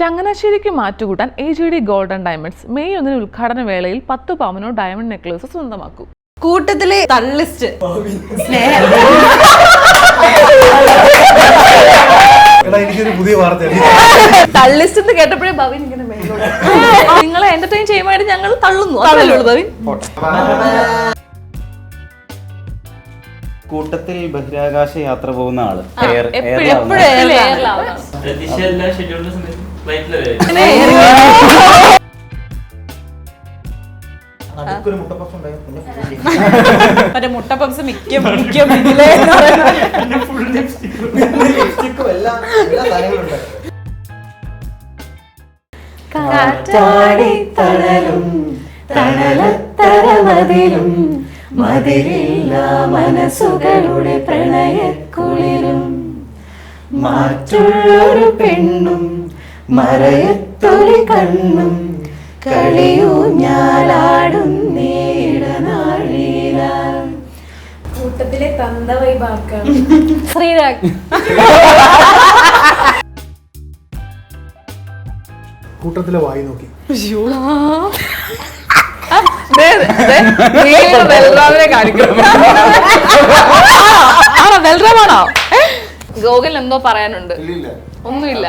ചങ്ങനാശ്ശേരിക്ക് മാറ്റുകൂട്ടാൻ AGD golden diamonds May 1 ഉദ്ഘാടന വേളയിൽ 10 പവനോ diamond necklace സ്വന്തമാക്കൂ. കൂട്ടത്തിലെ തള്ളിസ്റ്റ് തള്ളിസ്റ്റ് എന്ന് കേട്ടപ്പോഴേ ഭവിൻ ഇങ്ങനെ നിങ്ങളെ എന്റർടൈൻ ചെയ്യുവാനായിട്ട് ഞങ്ങൾ തള്ളുന്നു. അതല്ലേ ഭവിൻ? കൂട്ടത്തിൽ ബഹിരാകാശ യാത്ര പോകുന്ന ആള് മറ്റേ മുട്ടപ്പപ്സ് മിക്ക കാറ്റാടി തണലും തണലത്തരമതിലും മതിലില്ല മനസ്സുകളുടെ പ്രണയക്കുളിരും മാറ്റുള്ളൊരു പെണ്ണും മറയത്തൊരു കണ്ണും കളിയൂഞ്ഞാലാടും നേടനാഴീര കൂട്ടത്തിലെ തന്ത വൈബാക്കാണ് ശ്രീരാഗ്. കൂട്ടത്തിലെ വായി നോക്കി ബൽറാമാണോ? ഗോകുൽ എന്തോ പറയാനുണ്ട്. ഒന്നുമില്ല.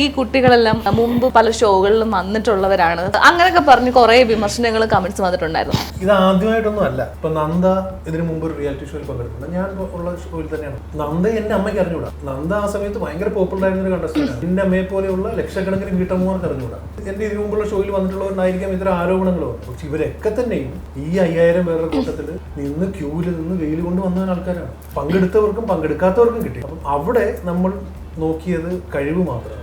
ഈ കുട്ടികളെല്ലാം മുമ്പ് പല ഷോകളിലും വന്നിട്ടുള്ളവരാണ്, അങ്ങനെയൊക്കെ പറഞ്ഞ് കുറെ വിമർശനങ്ങൾ കമന്റ്സ് വന്നിട്ടുണ്ടായിരുന്നു. ഇത് ആദ്യമായിട്ടൊന്നും അല്ല. ഇപ്പൊ നന്ദ ഇതിനു മുമ്പ് ഒരു റിയാലിറ്റി ഷോയിൽ പങ്കെടുക്കുന്നത് ഞാൻ ഉള്ള ഷോയിൽ തന്നെയാണ്. നന്ദ എന്റെ അമ്മയ്ക്ക് അറിഞ്ഞൂടാ. നന്ദ ആ സമയത്ത് ഭയങ്കര പോപ്പുലർ ആയിരുന്ന ഒരു കണ്ടസ്റ്റന്റ്. എന്റെ അമ്മയെ പോലെയുള്ള ലക്ഷക്കണക്കിന് വീട്ടമ്മമാർക്ക് അറിഞ്ഞൂടാ. എന്റെ ഇതിനു മുമ്പുള്ള ഷോയിൽ വന്നിട്ടുള്ളവരുണ്ടായിരിക്കാം ഇത്തരം ആരോപണങ്ങളോ. പക്ഷെ ഇവരൊക്കെ തന്നെയും ഈ 5000 പേരുടെ കൂട്ടത്തിൽ നിന്ന് ക്യൂവിൽ നിന്ന് വെയിൽ കൊണ്ട് വന്ന ആൾക്കാരാണ്. പങ്കെടുത്തവർക്കും പങ്കെടുക്കാത്തവർക്കും കിട്ടി. അപ്പം അവിടെ നമ്മൾ നോക്കിയത് കഴിവ് മാത്രമാണ്.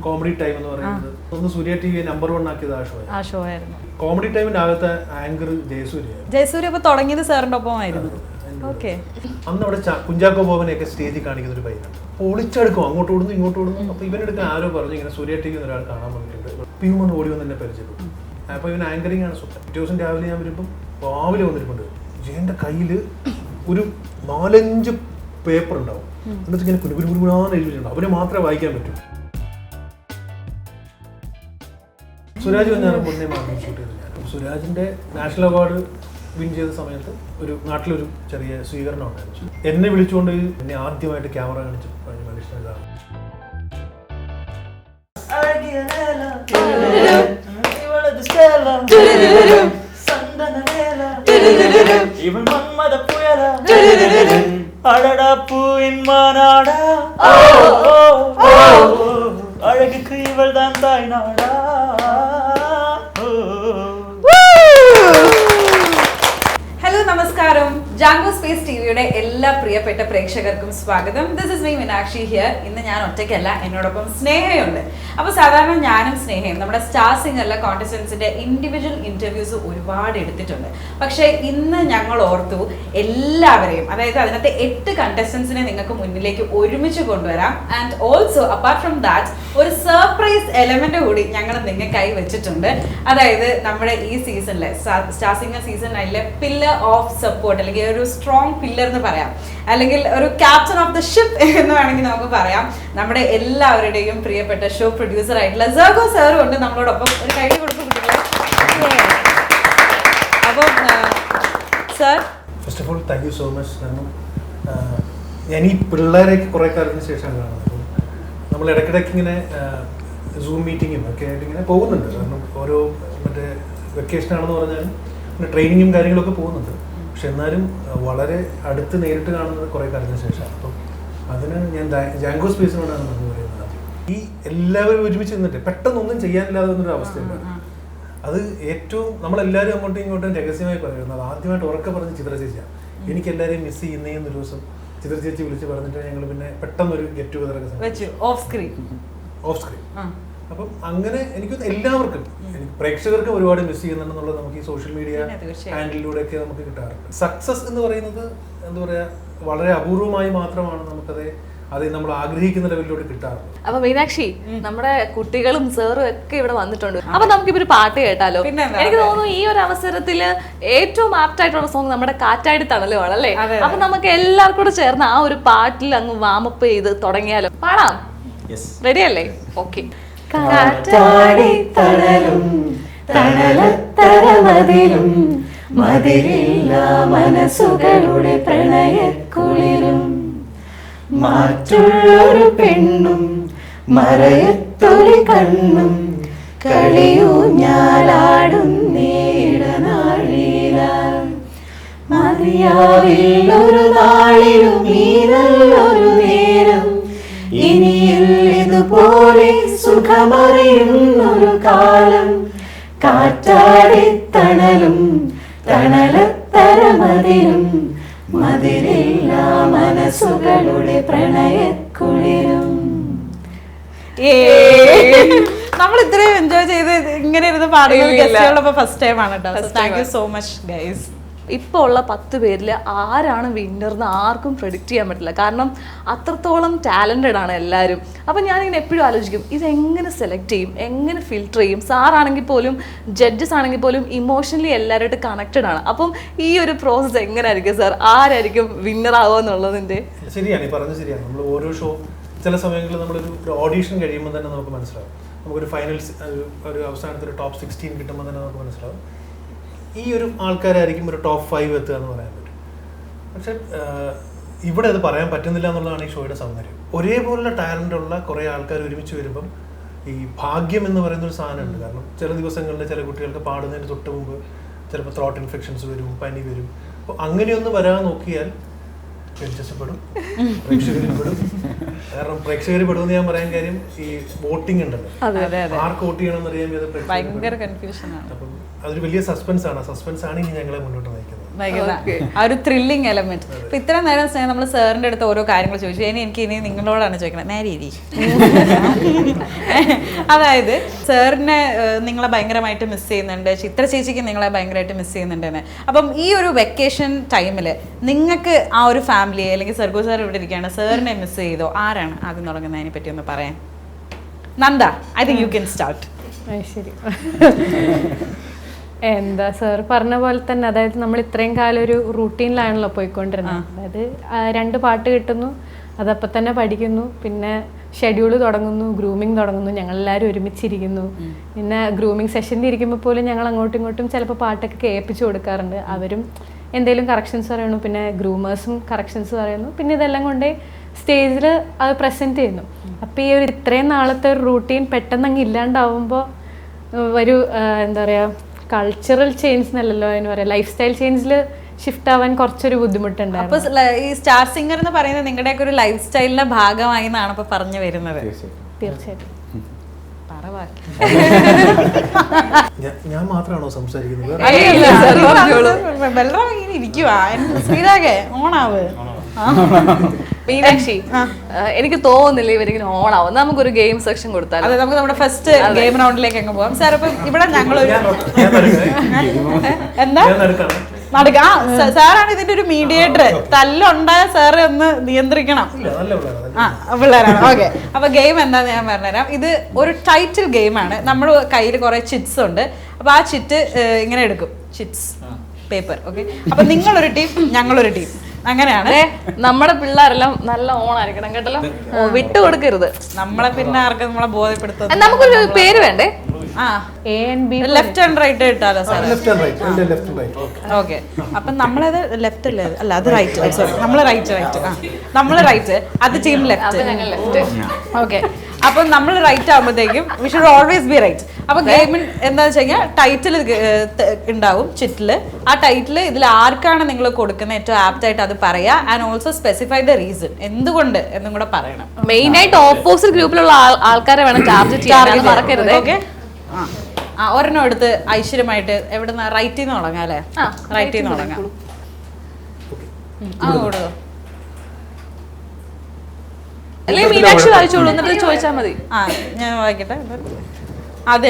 കോമഡി ടൈം എന്ന് പറയുന്നത് ഒന്ന് സൂര്യ TV നമ്പർ 1 ആക്കിയത് ആ ഷോ ആയിരുന്നു. കോമഡി ടൈമിന്റെ ആദ്യത്തെ ആങ്കർ ജയസൂര്യ ഇപ്പൊ തുടങ്ങിയത് സാറിന്റെ ഒപ്പമായിരുന്നു. അന്ന് അവിടെ കുഞ്ചാക്കോ ബോബനെയൊക്കെ സ്റ്റേജിൽ കാണിക്കുന്ന ഒരു പയ്യനാണ്. ഒളിച്ചെടുക്കും, അങ്ങോട്ട് ഓടുന്നു ഇങ്ങോട്ട് ഓടുന്നു. അപ്പൊ ഇവനെടുക്കാൻ ആരോ പറഞ്ഞു ഇങ്ങനെ സൂര്യ TV ഒരാൾ കാണാൻ വന്നിട്ടുണ്ട്. പ്യൂമൺ ഓടി വന്ന് എന്നെ പരിചയപ്പെട്ടു. അപ്പൊ ഇവൻ ആങ്കറിംഗ് ആണ് സ്വപ്നം. പിറ്റേ ദിവസം രാവിലെ ഞാൻ വരുമ്പോൾ രാവിലെ വന്നിരിപ്പുണ്ട്. ജയന്റെ കയ്യില് ഒരു 4-5 പേപ്പർ ഉണ്ടാവും. എന്നിട്ട് ഇങ്ങനെ കുരുകുരുകുരുകുരാന്ന് എഴുതിയിട്ടുണ്ടാവും. അവന് മാത്രമേ വായിക്കാൻ പറ്റൂ. സുരാജ് വന്നാണ് പൊന്നെ മാർഗം ഷൂട്ട് ചെയ്തത്. ഞാൻ സുരാജിന്റെ നാഷണൽ അവാർഡ് വിൻ ചെയ്ത സമയത്ത് ഒരു നാട്ടിലൊരു ചെറിയ സ്വീകരണം ഉണ്ടായിരുന്നു. എന്നെ വിളിച്ചുകൊണ്ട് എന്നെ ആദ്യമായിട്ട് ക്യാമറ കാണിച്ചു മനുഷ്യൻ ഇതാണ്. அழகுக்கு இவள் தான் தாய் நாடா. ഹലോ നമസ്കാരം, ജാങ്കോ സ്പേസ് ടിവിയുടെ എല്ലാ പ്രിയപ്പെട്ട പ്രേക്ഷകർക്കും സ്വാഗതം. This is me Meenakshi here. ഇന്ന് ഞാൻ ഒറ്റയ്ക്കല്ല, എന്നോടൊപ്പം സ്നേഹയുണ്ട്. അപ്പോൾ സാധാരണ ഞാനും സ്നേഹയും നമ്മുടെ സ്റ്റാർ സിംഗറിലെ കോntestants-ന്റെ ഇൻഡിവിജ്വൽ ഇന്റർവ്യൂസ് ഒരുപാട് എടുത്തിട്ടുണ്ട്. പക്ഷേ ഇന്ന് ഞങ്ങൾ ഓർത്തു എല്ലാവരെയും, അതായത് അതിനകത്തെ 8 contestants-നെ നിങ്ങൾക്ക് മുന്നിലേക്ക് ഒരുമിച്ച് കൊണ്ടുവരാം. And also apart from that ഒരു സർപ്രൈസ് എലമെന്റ് കൂടി ഞങ്ങൾ നിങ്ങൾക്കായി വെച്ചിട്ടുണ്ട്. അതായത് നമ്മുടെ ഈ സീസണിലെ സ്റ്റാർ സിംഗർ സീസൺ 9-ലെ പില്ലർ ഓഫ് സപ്പോർട്ട്, അല്ലെങ്കിൽ ഒരു സ്ട്രോങ് പില്ലർ എന്ന് പറയാം, അല്ലെങ്കിൽ ഒരു ക്യാപ്റ്റൻ ഓഫ് ദ ഷിപ്പ് എന്ന് വേണമെങ്കിൽ നമുക്ക് പറയാം. നമ്മുടെ എല്ലാവരുടെയും പ്രിയപ്പെട്ട ഷോ പ്രൊഡ്യൂസർ ആയിട്ടുള്ള സർഗോ സാറും ഉണ്ട് നമ്മളോടൊപ്പം. ഒരു കൈ കൊടുക്കും കുട്ടികളെ. അപ്പോൾ sir, first of all thank you so much. കാരണം ഞാൻ ഈ പിള്ളേരേക്ക് കുറേ കാലത്തിന് ശേഷമാണ് കാണുന്നത്. നമ്മൾ ഇടയ്ക്കിടയ്ക്ക് ഇങ്ങനെ സൂം മീറ്റിങ്ങും ഒക്കെ ആയിട്ട് ഇങ്ങനെ പോകുന്നുണ്ട്. കാരണം ഓരോ മറ്റേ വെക്കേഷനാണെന്ന് പറഞ്ഞാലും പിന്നെ ട്രെയിനിങ്ങും കാര്യങ്ങളൊക്കെ പോകുന്നുണ്ട്. പക്ഷെ എന്നാലും വളരെ അടുത്ത് നേരിട്ട് കാണുന്നത് കുറേ കാലത്തിന് ശേഷമാണ്. അപ്പം അതിന് ഞാൻ ജാങ്കോ സ്പേസിനോടാണ് നന്ദി പറയുന്നത്. ഈ എല്ലാവരും ഒരുമിച്ച് നിന്നിട്ട് പെട്ടെന്നൊന്നും ചെയ്യാനില്ലാതെ വന്നൊരു അവസ്ഥയുണ്ട്. അത് ഏറ്റവും നമ്മളെല്ലാവരും അങ്ങോട്ടും ഇങ്ങോട്ടും രഹസ്യമായി പറയുന്നത് ആദ്യമായിട്ട് ഉറക്കെ പറഞ്ഞ് ചിത്ര ചേച്ചിയാണ്. എനിക്ക് എല്ലാവരെയും മിസ് ചെയ്യുന്നതെന്നൊരു ദിവസം ചിത്ര ചേച്ചി വിളിച്ച് പറഞ്ഞിട്ട് ഞങ്ങൾ പിന്നെ പെട്ടെന്നൊരു ഗെറ്റ് ടുഗദറൊക്കെ ഓഫ് സ്ക്രീൻ. അപ്പം അങ്ങനെ എനിക്ക് എല്ലാവർക്കും പ്രേക്ഷകർക്ക് ഒരുപാട് മിസ് ചെയ്യുന്നുണ്ടെന്നുള്ളത് നമുക്ക് ഈ സോഷ്യൽ മീഡിയ ഹാൻഡിലൂടെയൊക്കെ നമുക്ക് കിട്ടാറുണ്ട്. സക്സസ് എന്ന് പറയുന്നത് എന്താ പറയുക, വളരെ അപൂർവമായി മാത്രമാണ് നമുക്കത് അത് നമ്മൾ ആഗ്രഹിക്കുന്ന ലെവലിലൂടെ കിട്ടാറുണ്ട്. അപ്പൊ മീനാക്ഷി, നമ്മുടെ കുട്ടികളും സാറും ഒക്കെ ഇവിടെ വന്നിട്ടുണ്ട്. അപ്പൊ നമുക്കിപ്പോ ഒരു പാട്ട് കേട്ടാലോ? എനിക്ക് തോന്നുന്നു ഈ ഒരു അവസരത്തില് ഏറ്റവും ആപ്റ്റ് ആയിട്ടുള്ള സോങ് നമ്മുടെ കാറ്റാടി തണലുമാണ് അല്ലേ? അപ്പൊ നമുക്ക് എല്ലാവർക്കും കൂടെ ചേർന്ന് ആ ഒരു പാട്ടിൽ അങ്ങ് വാമപ്പ് ചെയ്ത് തുടങ്ങിയാലോ? പാടാം? റെഡി അല്ലേ? ഓക്കെ. കാറ്റാടി തണലും തണലത്തരമതിലും മതിലില്ല മനസ്സുകളുടെ പ്രണയക്കുളിരും മാറ്റുള്ളൊരു പെണ്ണും മറയത്തൊലി കണ്ണും കളിയൂഞ്ഞാലാടും നേടനാഴില മതിയാവില്ലൊരു നാളിലും ഈ നല്ലൊരു നേരം ഇനിയിൽ ഇതുപോലെ സുഖമറിയുന്നൊരു കാലം കാറ്റാടി തണലും തണലത്തരമതിലും മതിലില്ല മനസ്സുകളുടെ പ്രണയക്കുളിരും. നമ്മൾ ഇത്രയും എൻജോയ് ചെയ്ത് ഇങ്ങനെ ഇരുന്ന് പാടുന്നത് ഗസ്റ്റുകളൊപ്പം ഫസ്റ്റ് ടൈം ആണ് കേട്ടോ. Thank you so much guys. ഇപ്പൊ ഉള്ള 10 പേരിൽ ആരാണ് വിന്നർന്ന് ആർക്കും പ്രെഡിക്റ്റ് ചെയ്യാൻ പറ്റില്ല. കാരണം അത്രത്തോളം ടാലന്റഡ് ആണ് എല്ലാവരും. അപ്പൊ ഞാനിങ്ങനെ എപ്പോഴും ആലോചിക്കും, ഇതെങ്ങനെ സെലക്ട് ചെയ്യും, എങ്ങനെ ഫിൽട്ടർ ചെയ്യും? സാറാണെങ്കിൽ പോലും ജഡ്ജസ് ആണെങ്കിൽ പോലും ഇമോഷണലി എല്ലാവരുമായിട്ട് കണക്റ്റഡ് ആണ്. അപ്പം ഈ ഒരു പ്രോസസ്സ് എങ്ങനെയായിരിക്കും സാർ? ആരായിരിക്കും വിന്നർ ആവുക എന്നുള്ളതിന്റെ? ശരിയാണ്, ഈ പറഞ്ഞത് ശരിയാണ്. നമ്മൾ ഓരോ ഷോ ചില സമയങ്ങളിൽ നമ്മളൊരു ഓഡീഷൻ കഴിയുമ്പോൾ തന്നെ നമുക്ക് മനസ്സിലാവും. നമുക്കൊരു ഫൈനൽസ് ഒരു അവസാനത്തെ ഒരു ടോപ്പ് 16 കിട്ടുമ്പോൾ തന്നെ നമുക്ക് മനസ്സിലാവും ഈ ഒരു ആൾക്കാരായിരിക്കും ഒരു ടോപ്പ് 5 എത്തുക എന്ന് പറയാൻ പറ്റും. പക്ഷെ ഇവിടെ അത് പറയാൻ പറ്റുന്നില്ല എന്നുള്ളതാണ് ഈ ഷോയുടെ സൗന്ദര്യം. ഒരേപോലുള്ള ടാലൻ്റ് ഉള്ള കുറേ ആൾക്കാർ ഒരുമിച്ച് വരുമ്പം ഈ ഭാഗ്യം എന്ന് പറയുന്നൊരു സാധനമുണ്ട്. കാരണം ചില ദിവസങ്ങളിൽ ചില കുട്ടികൾക്ക് പാടുന്നതിന് തൊട്ട് മുമ്പ് ചിലപ്പോൾ ത്രോട്ട് ഇൻഫെക്ഷൻസ് വരും, പനി വരും. അപ്പോൾ അങ്ങനെയൊന്നും വരാൻ നോക്കിയാൽ പെടും, പ്രേക്ഷകരിൽ പെടും. കാരണം പ്രേക്ഷകർ പെടുമെന്ന് ഞാൻ പറയാൻ കാര്യം ഈ വോട്ടിംഗ് ഉണ്ടല്ലോ, ആർക്ക് വോട്ട് ചെയ്യണം എന്നറിയാൻ ഭയങ്കര കൺഫ്യൂഷൻ ആണ്. അപ്പം അതൊരു വലിയ സസ്പെൻസ് ആണ്. സസ്പെൻസ് ആണ് ഇനി ഞങ്ങളെ മുന്നോട്ട് നയിക്കുന്നത്. ആ ഒരു ത്രില്ലിംഗ് എലമെന്റ്. അപ്പൊ ഇത്ര നേരം സ്നേഹം നമ്മൾ സാറിന്റെ അടുത്ത് ഓരോ കാര്യങ്ങൾ ചോദിച്ചു. എനിക്ക് ഇനി നിങ്ങളോടാണ് ചോദിക്കുന്നത്. നേരി അതായത് സാറിനെ നിങ്ങളെ ഭയങ്കരമായിട്ട് മിസ് ചെയ്യുന്നുണ്ട്, ചിത്ര ചേച്ചിക്ക് നിങ്ങളെ ഭയങ്കരമായിട്ട് മിസ് ചെയ്യുന്നുണ്ടെന്ന്. അപ്പം ഈ ഒരു വെക്കേഷൻ ടൈമിൽ നിങ്ങൾക്ക് ആ ഒരു ഫാമിലിയെ അല്ലെങ്കിൽ സർഗോ സാർ ഇവിടെ ഇരിക്കുകയാണ്, സാറിനെ മിസ് ചെയ്തോ? ആരാണ് ആദ്യം തുടങ്ങുന്നതിനെ പറ്റി ഒന്ന് പറയാൻ? Nanda, I think you can start. ശരി. എന്താ സാർ പറഞ്ഞ പോലെ തന്നെ, അതായത് നമ്മൾ ഇത്രയും കാലം ഒരു റൂട്ടീനിലാണല്ലോ പോയിക്കൊണ്ടിരുന്നത്. അതായത് 2 പാട്ട് കിട്ടുന്നു, അതപ്പം തന്നെ പഠിക്കുന്നു, പിന്നെ ഷെഡ്യൂൾ തുടങ്ങുന്നു, ഗ്രൂമിങ് തുടങ്ങുന്നു, ഞങ്ങളെല്ലാവരും ഒരുമിച്ചിരിക്കുന്നു. പിന്നെ ഗ്രൂമിങ് സെഷനിൽ ഇരിക്കുമ്പോൾ പോലും ഞങ്ങൾ അങ്ങോട്ടും ഇങ്ങോട്ടും ചിലപ്പോൾ പാട്ടൊക്കെ കേൾപ്പിച്ചു കൊടുക്കാറുണ്ട്. അവരും എന്തെങ്കിലും കറക്ഷൻസ് പറയുന്നു, പിന്നെ ഗ്രൂമേഴ്സും കറക്ഷൻസ് പറയുന്നു, പിന്നെ ഇതെല്ലാം കൊണ്ട് സ്റ്റേജിൽ അത് പ്രസൻറ്റ് ചെയ്യുന്നു. അപ്പോൾ ഈ ഒരു ഇത്രയും നാളത്തെ ഒരു റൂട്ടീൻ പെട്ടെന്ന് അങ്ങ് ഇല്ലാണ്ടാവുമ്പോൾ ഒരു എന്താ പറയുക, കൾച്ചറൽ ചേഞ്ച് എന്നല്ലല്ലോ അതിന് പറയാം, ലൈഫ് സ്റ്റൈൽ ചേഞ്ചിൽ ഷിഫ്റ്റ് ആവാൻ കുറച്ചൊരു ബുദ്ധിമുട്ടുണ്ടായിരുന്നു. അപ്പൊ ഈ സ്റ്റാർ സിംഗർ എന്ന് പറയുന്നത് നിങ്ങളുടെയൊക്കെ ഒരു ലൈഫ് സ്റ്റൈലിന്റെ ഭാഗമായി എന്നാണ് ഇപ്പൊ പറഞ്ഞു വരുന്നത്. തീർച്ചയായിട്ടും. ഞാൻ മാത്രമാണോ സംസാരിക്കുന്നത്? ശ്രീരാഗേ ഓണാവ്. മീനാക്ഷി, എനിക്ക് തോന്നുന്നില്ല ഇവരിങ്ങനെ ഓണാവും. നമുക്കൊരു ഗെയിം സെക്ഷൻ കൊടുത്താൽ. അതെ, നമുക്ക് നമ്മുടെ ഫസ്റ്റ് ഗെയിം റൗണ്ടിലേക്ക് അങ്ങ് പോകാം. സാർ ഇപ്പൊ ഇവിടെ ഞങ്ങളൊരു എന്താ നടക്ക സാറാണ് ഇതിന്റെ ഒരു മീഡിയേറ്റർ. തല്ലുണ്ടായ സാറ് ഒന്ന് നിയന്ത്രിക്കണം. പിള്ളേരാണ്. ഓക്കെ, അപ്പൊ ഗെയിം എന്താന്ന് ഞാൻ പറഞ്ഞുതരാം. ഇത് ഒരു ടൈറ്റിൽ ഗെയിമാണ്. നമ്മുടെ കയ്യിൽ കുറെ ചിറ്റ്സ് ഉണ്ട്. അപ്പൊ ആ ചിറ്റ് ഇങ്ങനെ എടുക്കും, ചിറ്റ്സ് പേപ്പർ. ഓക്കെ, അപ്പൊ നിങ്ങളൊരു ടീം, ഞങ്ങളൊരു ടീം, അങ്ങനെയാണ്. നമ്മുടെ പിള്ളേരെല്ലാം നല്ല ഓണായിരിക്കണം കേട്ടല്ലോ, വിട്ടുകൊടുക്കരുത്. നമ്മളെ പിന്നെ ആർക്കും നമ്മളെ ബോധ്യപ്പെടുത്തുന്നത്. നമുക്കൊരു പേര് വേണ്ടേ? A and B, left and right ഇട്ടാലോ സാർ? ഓക്കെ, അപ്പൊ നമ്മളത് ലെഫ്റ്റ് അല്ലേ? അല്ല, അത് റൈറ്റ്. സോറി, നമ്മള് റൈറ്റ്. നമ്മള് റൈറ്റ്, അത് ടീം ലെഫ്റ്റ്. ഓക്കെ, അപ്പൊ നമ്മൾ റൈറ്റ് ആകുമ്പോഴത്തേക്കും we should always be right. അപ്പൊ ഗെയിമിൽ എന്താ വെച്ച് കഴിഞ്ഞാൽ ടൈറ്റിൽ ഉണ്ടാവും ചിറ്റില്. ആ ടൈറ്റിൽ ഇതിൽ ആർക്കാണ് നിങ്ങൾ കൊടുക്കുന്നത് ഏറ്റവും ആപ്റ്റ് ആയിട്ട് അത് പറയാ. And also specify the reason, എന്തുകൊണ്ട് എന്നും കൂടെ പറയണം. മെയിൻ ആയിട്ട് ഓപ്പോസിറ്റ് ഗ്രൂപ്പിലുള്ള ആൾക്കാരെ വേണം ടാർഗറ്റ് ചെയ്യാൻ, മറക്കരുത്. ഓക്കെ, ഒരെണ്ണം എടുത്ത് ഐശ്വര്യമായിട്ട് എവിടുന്ന റൈറ്റിൽ നിന്ന് തുടങ്ങാം അല്ലേ? റൈറ്റിൽ നിന്ന് തുടങ്ങാം. കൊടുക്കോ? അല്ലെങ്കിൽ മീനാക്ഷി വായിച്ചോളൂ, എന്നിട്ട് ചോദിച്ചാൽ മതി. ഞാൻ വായിക്കട്ടെ. അത്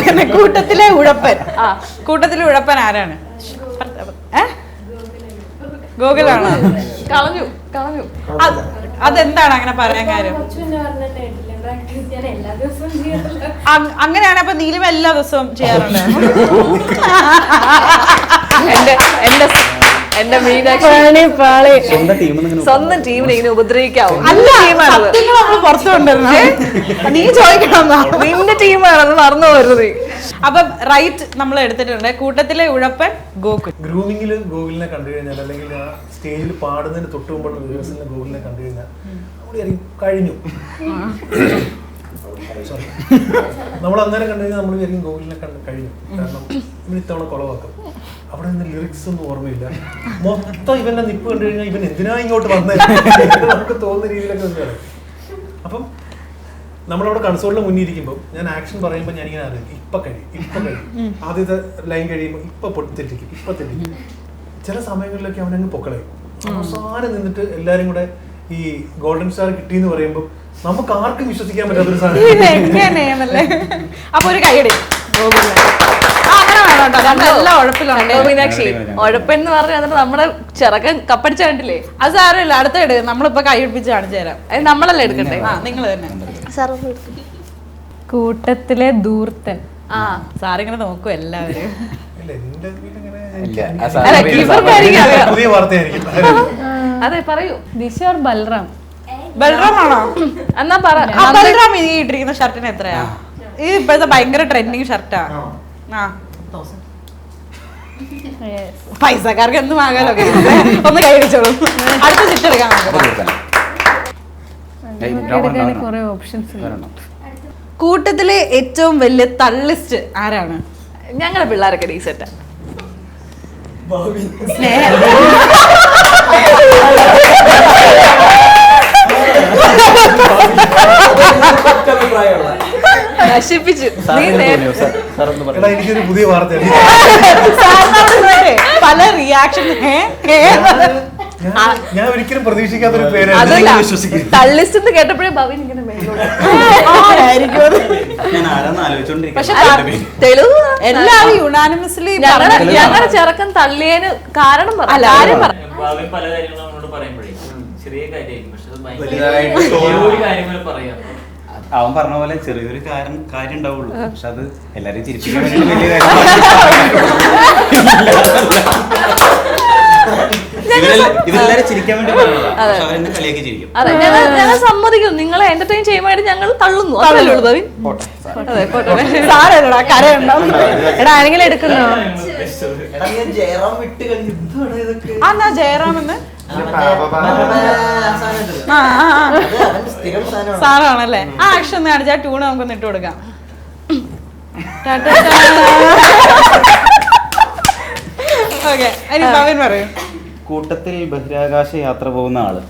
തന്നെ കൂട്ടത്തിലെ ഉഴപ്പൻ. കൂട്ടത്തിലെ ഉഴപ്പൻ ആരാണ്? ഗൂഗിളാണ്. കളഞ്ഞു. അതെന്താണ് അങ്ങനെ പറയാൻ കാര്യം? അങ്ങനെയാണ്. അപ്പൊ നീലിമ എല്ലാ ദിവസവും ചെയ്യാറുണ്ട്. എന്റെ മീനാക്ഷി സ്വന്തം ടീമിനെ ഇങ്ങനെ ഉപദ്രവിക്കാവോ? അല്ല, സത്യങ്ങൾ നമ്മൾ പുറത്തു കൊണ്ടുവരണം. നീ ചോദിക്കണം, നിന്റെ ടീമാണെന്ന് മറന്നു പോരുത്. അപ്പം റൈറ്റ് നമ്മൾ എടുത്തിട്ടുണ്ട്. കൂട്ടത്തിലെ ഉഴപ്പൻ ഗോകുൽ. ഗ്രൂമിങ്ങിൽ ഗോകുലിനെ കണ്ടു കഴിഞ്ഞാൽ, അല്ലെങ്കിൽ ആ സ്റ്റേജിൽ പാടുന്നതിന് തൊട്ട് മുമ്പുള്ള റിഹേഴ്സലിന് ഗോകുലിനെ കണ്ടു കഴിഞ്ഞാൽ കഴിഞ്ഞു. സോറി, നമ്മൾ അന്നേരം കണ്ടു കഴിഞ്ഞാൽ നമ്മൾ വിചാരിക്കും ഗോകുലിനെ കഴിഞ്ഞു. കാരണം ഇവൻ ഇത്തവണ കുളവാക്കും. അവിടെ നിന്ന് ലിറിക്സ് ഒന്നും ഓർമ്മയില്ല. മൊത്തം ഇവന്റെ നിപ്പ് കണ്ടു കഴിഞ്ഞാൽ ഇവൻ എന്തിനാ ഇങ്ങോട്ട് വന്നത് നമുക്ക് തോന്നുന്ന രീതിയിലൊക്കെ വന്നതാണ്. അപ്പം നമ്മളവിടെ കൺസോളിന് മുന്നിരിക്കുമ്പോൾ ഞാൻ ആക്ഷൻ പറയുമ്പോൾ ഞാൻ ഇങ്ങനെ അറിയാം, ഇപ്പൊ കഴിയും. ആദ്യത്തെ ലൈൻ കഴിയുമ്പോൾ ഇപ്പൊ തെറ്റിക്കും. ചില സമയങ്ങളിലൊക്കെ അവനങ്ങ് പൊക്കളയും. അവസാനം നിന്നിട്ട് എല്ലാരും കൂടെ ഈ ഗോൾഡൻ സ്റ്റാർ കിട്ടിയെന്ന് പറയുമ്പോൾ നമുക്ക് ആർക്കും വിശ്വസിക്കാൻ പറ്റാത്തൊരു സാധനം. അപ്പൊ ഒരു കൈയടി. മീനാക്ഷി ഉഴപ്പെന്ന് പറഞ്ഞാൽ നമ്മുടെ ചെറുക്കൻ കപ്പടിച്ച കണ്ടില്ലേ? അത് സാരമില്ല, അടുത്ത ഇട്. നമ്മളിപ്പോ കൈയടിപ്പിച്ച് കാണിച്ചു തരാം. അത് നമ്മളല്ലേ എടുക്കണ്ടേ? നിങ്ങൾ തന്നെ. കൂട്ടത്തിലെ ദൂർത്തൻ. സാറിങ്ങനെ നോക്കും എല്ലാവരും. പുതിയ വാർത്തയായിരിക്കും. അതെ, പറയൂ. ദിശ ഓർ ബൽറാം? ബൽറാം ആണോ? എന്നാ പറ. ബൽറാം ഈ ഇട്ടിരിക്കുന്ന ഷർട്ടിന് എത്രയാ? ഈ ഇപ്പോഴത്തെ ഭയങ്കര ട്രെൻഡിങ് ഷർട്ടാ. പൈസക്കാർക്ക് എന്ത് വാങ്ങാലോ. ഒന്ന് കൈവച്ചോളൂ. അടുത്ത ചിട്ടെടുക്കാൻ കുറെ ഓപ്ഷൻസ്. കൂട്ടത്തിലെ ഏറ്റവും വലിയ തള്ളിസ്റ്റ് ആരാണ്? ഞങ്ങളുടെ പിള്ളേരൊക്കെ ഡീസെറ്റാ. നശിപ്പിച്ചു. എനിക്കൊരു പുതിയ വാർത്ത. പല റിയാക്ഷൻ. ഞാൻ ഒരിക്കലും പ്രതീക്ഷിക്കാത്തൊരു പേരാണ്. തള്ളിസ്റ്റ് കേട്ടപ്പോഴേ ഭവിൻ ഇങ്ങനെ പക്ഷെ എല്ലാവരും യുണാനിമസ്ലി ഞങ്ങളുടെ ചെറുക്കൻ തള്ളിയതിന് കാരണം പല കാര്യങ്ങളും നമ്മളോട് പറയുമ്പോഴേ ചെറിയ കാര്യമായിരിക്കും, പക്ഷെ പറയാം. അവൻ പറഞ്ഞ പോലെ ചെറിയൊരു കാര്യം ഉണ്ടാവുള്ളൂ, പക്ഷെ അത് എല്ലാരെയും ചിരിപ്പിക്കാൻ വേണ്ടി വലിയ ഇതെല്ലാരും ചിരിക്കാൻ വേണ്ടി അവരെന്നെ കളിയാക്കി ചിരിക്കും. അതെ, ഞങ്ങൾ സമ്മതിക്കും. നിങ്ങളെ എന്റർടൈൻ ചെയ്യാൻ വേണ്ടി ഞങ്ങൾ തള്ളുന്നു. അതല്ലേ ഉള്ളൂ ഭവിൻ. അതെ, സാരല്ലടാ, കരയുണ്ടാവും. എടാ, ആരെങ്കിലും എടുക്കുന്നോ? ജയറാം എന്ന് സാറാണല്ലേ? ആ ആക്ഷൻ ഒന്ന് കാണിച്ചാൽ ട്യൂണ് നമുക്കൊന്ന് ഇട്ട് കൊടുക്കാം. ഓക്കെ, ഇനി ഭവിൻ പറയൂ. കൂട്ടത്തിൽ ബഹിരാകാശ യാത്ര പോകുന്ന ആള്.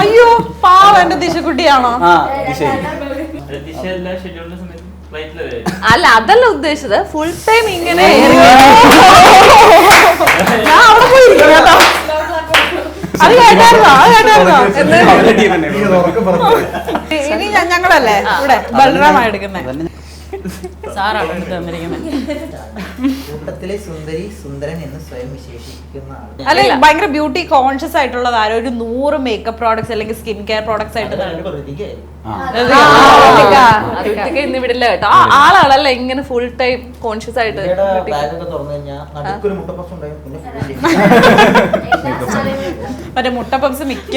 അയ്യോ പാവ, എന്റെ ദിശക്കുട്ടിയാണോ? അല്ല, അതല്ല ഉദ്ദേശിച്ചത്. ഫുൾ ടൈം ഇങ്ങനെ ഇനി ഞങ്ങളല്ലേ ഇവിടെ ബലറാമാണ് എടുക്കുന്നത്. സാറാണ് എടുത്ത് തന്നിരിക്കുന്നത്. കൂട്ടത്തിലെ സുന്ദരി സുന്ദരൻ എന്ന് സ്വയം വിശേഷിപ്പിക്കുന്ന ആൾ. അല്ലെ ഭയങ്കര ബ്യൂട്ടി കോൺഷ്യസ് ആയിട്ടുള്ളത് ആരോ ഒരു 100 മേക്കപ്പ് പ്രോഡക്ട്സ് അല്ലെങ്കിൽ സ്കിൻ കെയർ പ്രോഡക്ട്സ് ആയിട്ട് ഇന്ന് വിടില്ല കേട്ടോ. ആളാണല്ലേ ഇങ്ങനെ ഫുൾ ടൈം കോൺഷ്യസ് ആയിട്ട്. മറ്റേ മുട്ട പപ്സ് മിക്ക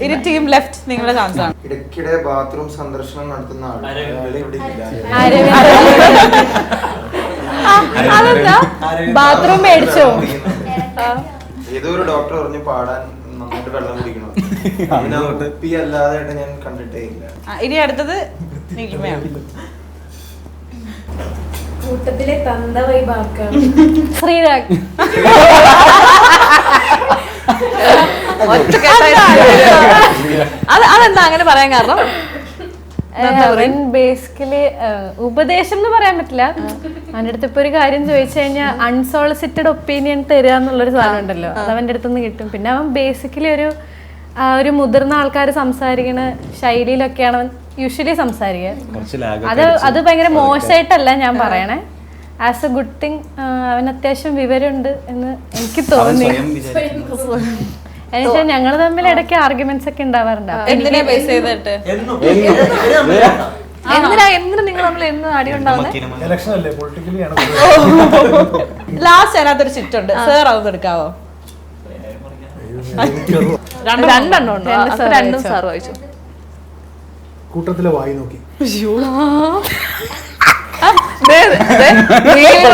ഇനി ടീം ലെഫ്റ്റ് നിങ്ങളുടെ ചാൻസ് ആണ്. ഇടയ്ക്കിടെ ബാത്റൂം സന്ദർശനം നടത്തുന്ന ബാത്റൂം മേടിച്ചോ? ഏതോ ഒരു ഡോക്ടർ പറഞ്ഞു പാടാൻ നന്നായിട്ട് വെള്ളം കുടിക്കണം. അല്ലാതെ ഞാൻ കണ്ടിട്ടേ ഇല്ല. ഇനി അടുത്തത് കൂട്ടത്തിലെ തന്ത വൈബാക്കാണ് ശ്രീരാഗ്. അതെന്താ അങ്ങനെ പറയാൻ കാരണം? ബേസിക്കലി ഉപദേശം എന്ന് പറയാൻ പറ്റില്ല. അവൻ്റെ അടുത്ത് ഇപ്പൊ ഒരു കാര്യം ചോദിച്ചു കഴിഞ്ഞാൽ അൺസോളിസിറ്റഡ് ഒപ്പീനിയൻ തരിക എന്നുള്ളൊരു സാധനം ഉണ്ടല്ലോ, അത് അവൻ്റെ അടുത്തുനിന്ന് കിട്ടും. പിന്നെ അവൻ ബേസിക്കലി ഒരു മുതിർന്ന ആൾക്കാർ സംസാരിക്കുന്ന ശൈലിയിലൊക്കെയാണ് അവൻ യൂഷ്വലി സംസാരിക്കുക. അത് ഭയങ്കര മോശമായിട്ടല്ല ഞാൻ പറയണേ, ആസ് എ ഗുഡ് തിങ് അവൻ അത്യാവശ്യം വിവരമുണ്ട് എന്ന് എനിക്ക് അവൻ തോന്നി. സ്വയം വിചാരിക്കുന്നു. എന്നുവെച്ചാൽ ഞങ്ങൾ തമ്മിൽ ഇടയ്ക്ക് ആർഗ്യുമെന്റ്സ് ഒക്കെ ഉണ്ടാവാറുണ്ട്. അപ്പൊ എന്തിനെ ബേസ് ചെയ്തിട്ട് എന്തിനാ നിങ്ങൾ തമ്മിൽ എന്ന് അടി ഉണ്ടാവുന്നത്? മക്കീനമാർ. ഇലക്ഷൻ അല്ലേ, പൊളിറ്റിക്കലി ആണ്. ലാസ്റ്റ് അതിനകത്തൊരു ചിറ്റുണ്ട്, സാർ അതൊന്നും എടുക്കാവോ? രണ്ടെണ്ണം ഉണ്ട്, രണ്ട് അപ്പൊ sir രണ്ടും വായിച്ചോ. സാർ വായിച്ചു. കൂട്ടത്തിലെ വായി നോക്കി.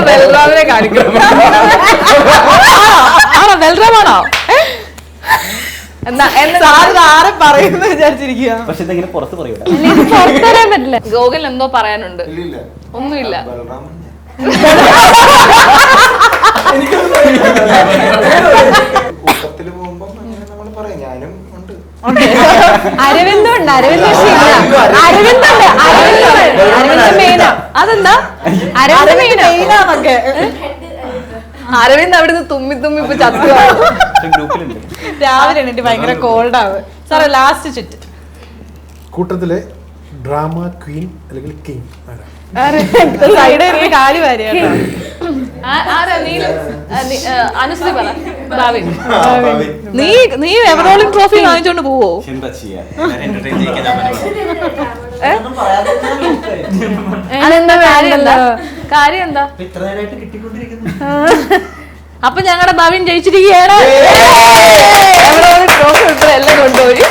ബൽറാമിനെ കാണിക്കും. ആണോ ബൽറാമാണോ? ആരെ പറയുന്നു വിചാരിച്ചിരിക്കുക. പക്ഷെ ഇതെങ്ങനെ പുറത്ത് പറയൂല. ഇത് പുറത്തുവരാൻ പറ്റില്ല. ഗോകുൽ എന്തോ പറയാനുണ്ട്. ഇല്ലില്ല. ഒന്നുമില്ല. ബലറാമൻ കൂട്ടത്തില് പോകുമ്പോ അങ്ങനെ നമ്മൾ പറയാം, ഞാനും ഉണ്ട്. അരവിന്ദുണ്ട്, അരവിന്ദ് മെയിനാ. അതെന്താ അരവിന്ദ് മെയിനാ. അരവിന്ദ് അവിടെ നിന്ന് തുമ്മി ഇപ്പൊ ചത്തു. ഗ്രൂപ്പിലുണ്ട്. രാവിലെ എണീറ്റ് ഭയങ്കര കോൾഡ് ആവും. സാറേ ലാസ്റ്റ് ചുറ്റ്. കൂട്ടത്തിലെ ഡ്രാമ ക്വീൻ അല്ലെങ്കിൽ കിങ് ആരാ? സൈഡ് കാര്യം വരികയാണ്. അനുശ്രീ പറ. ഭാവി. ഭാവി. നീ എവറോളിംഗ് ട്രോഫി വാങ്ങിച്ചോണ്ട് പോവോ? എന്താ ചെയ്യാ, എല്ലാവരും entertain ചെയ്യിക്കാൻ ഞാൻ പറ്റുമോ? ഒന്നും പറയാതിരുന്നാലും അതെന്താ കാര്യം എന്താ? കാര്യം എന്താ? ഇത്ര നേരമായിട്ട് കിട്ടിക്കൊണ്ടിരിക്കുന്നു. അപ്പൊ ഞങ്ങളുടെ ഭാവിൻ ജയിച്ചിരിക്കുകയാണ്. എവറോളിംഗ് ട്രോഫി ഉൾപ്പെടെ എല്ലാം കൊണ്ടുപോയി.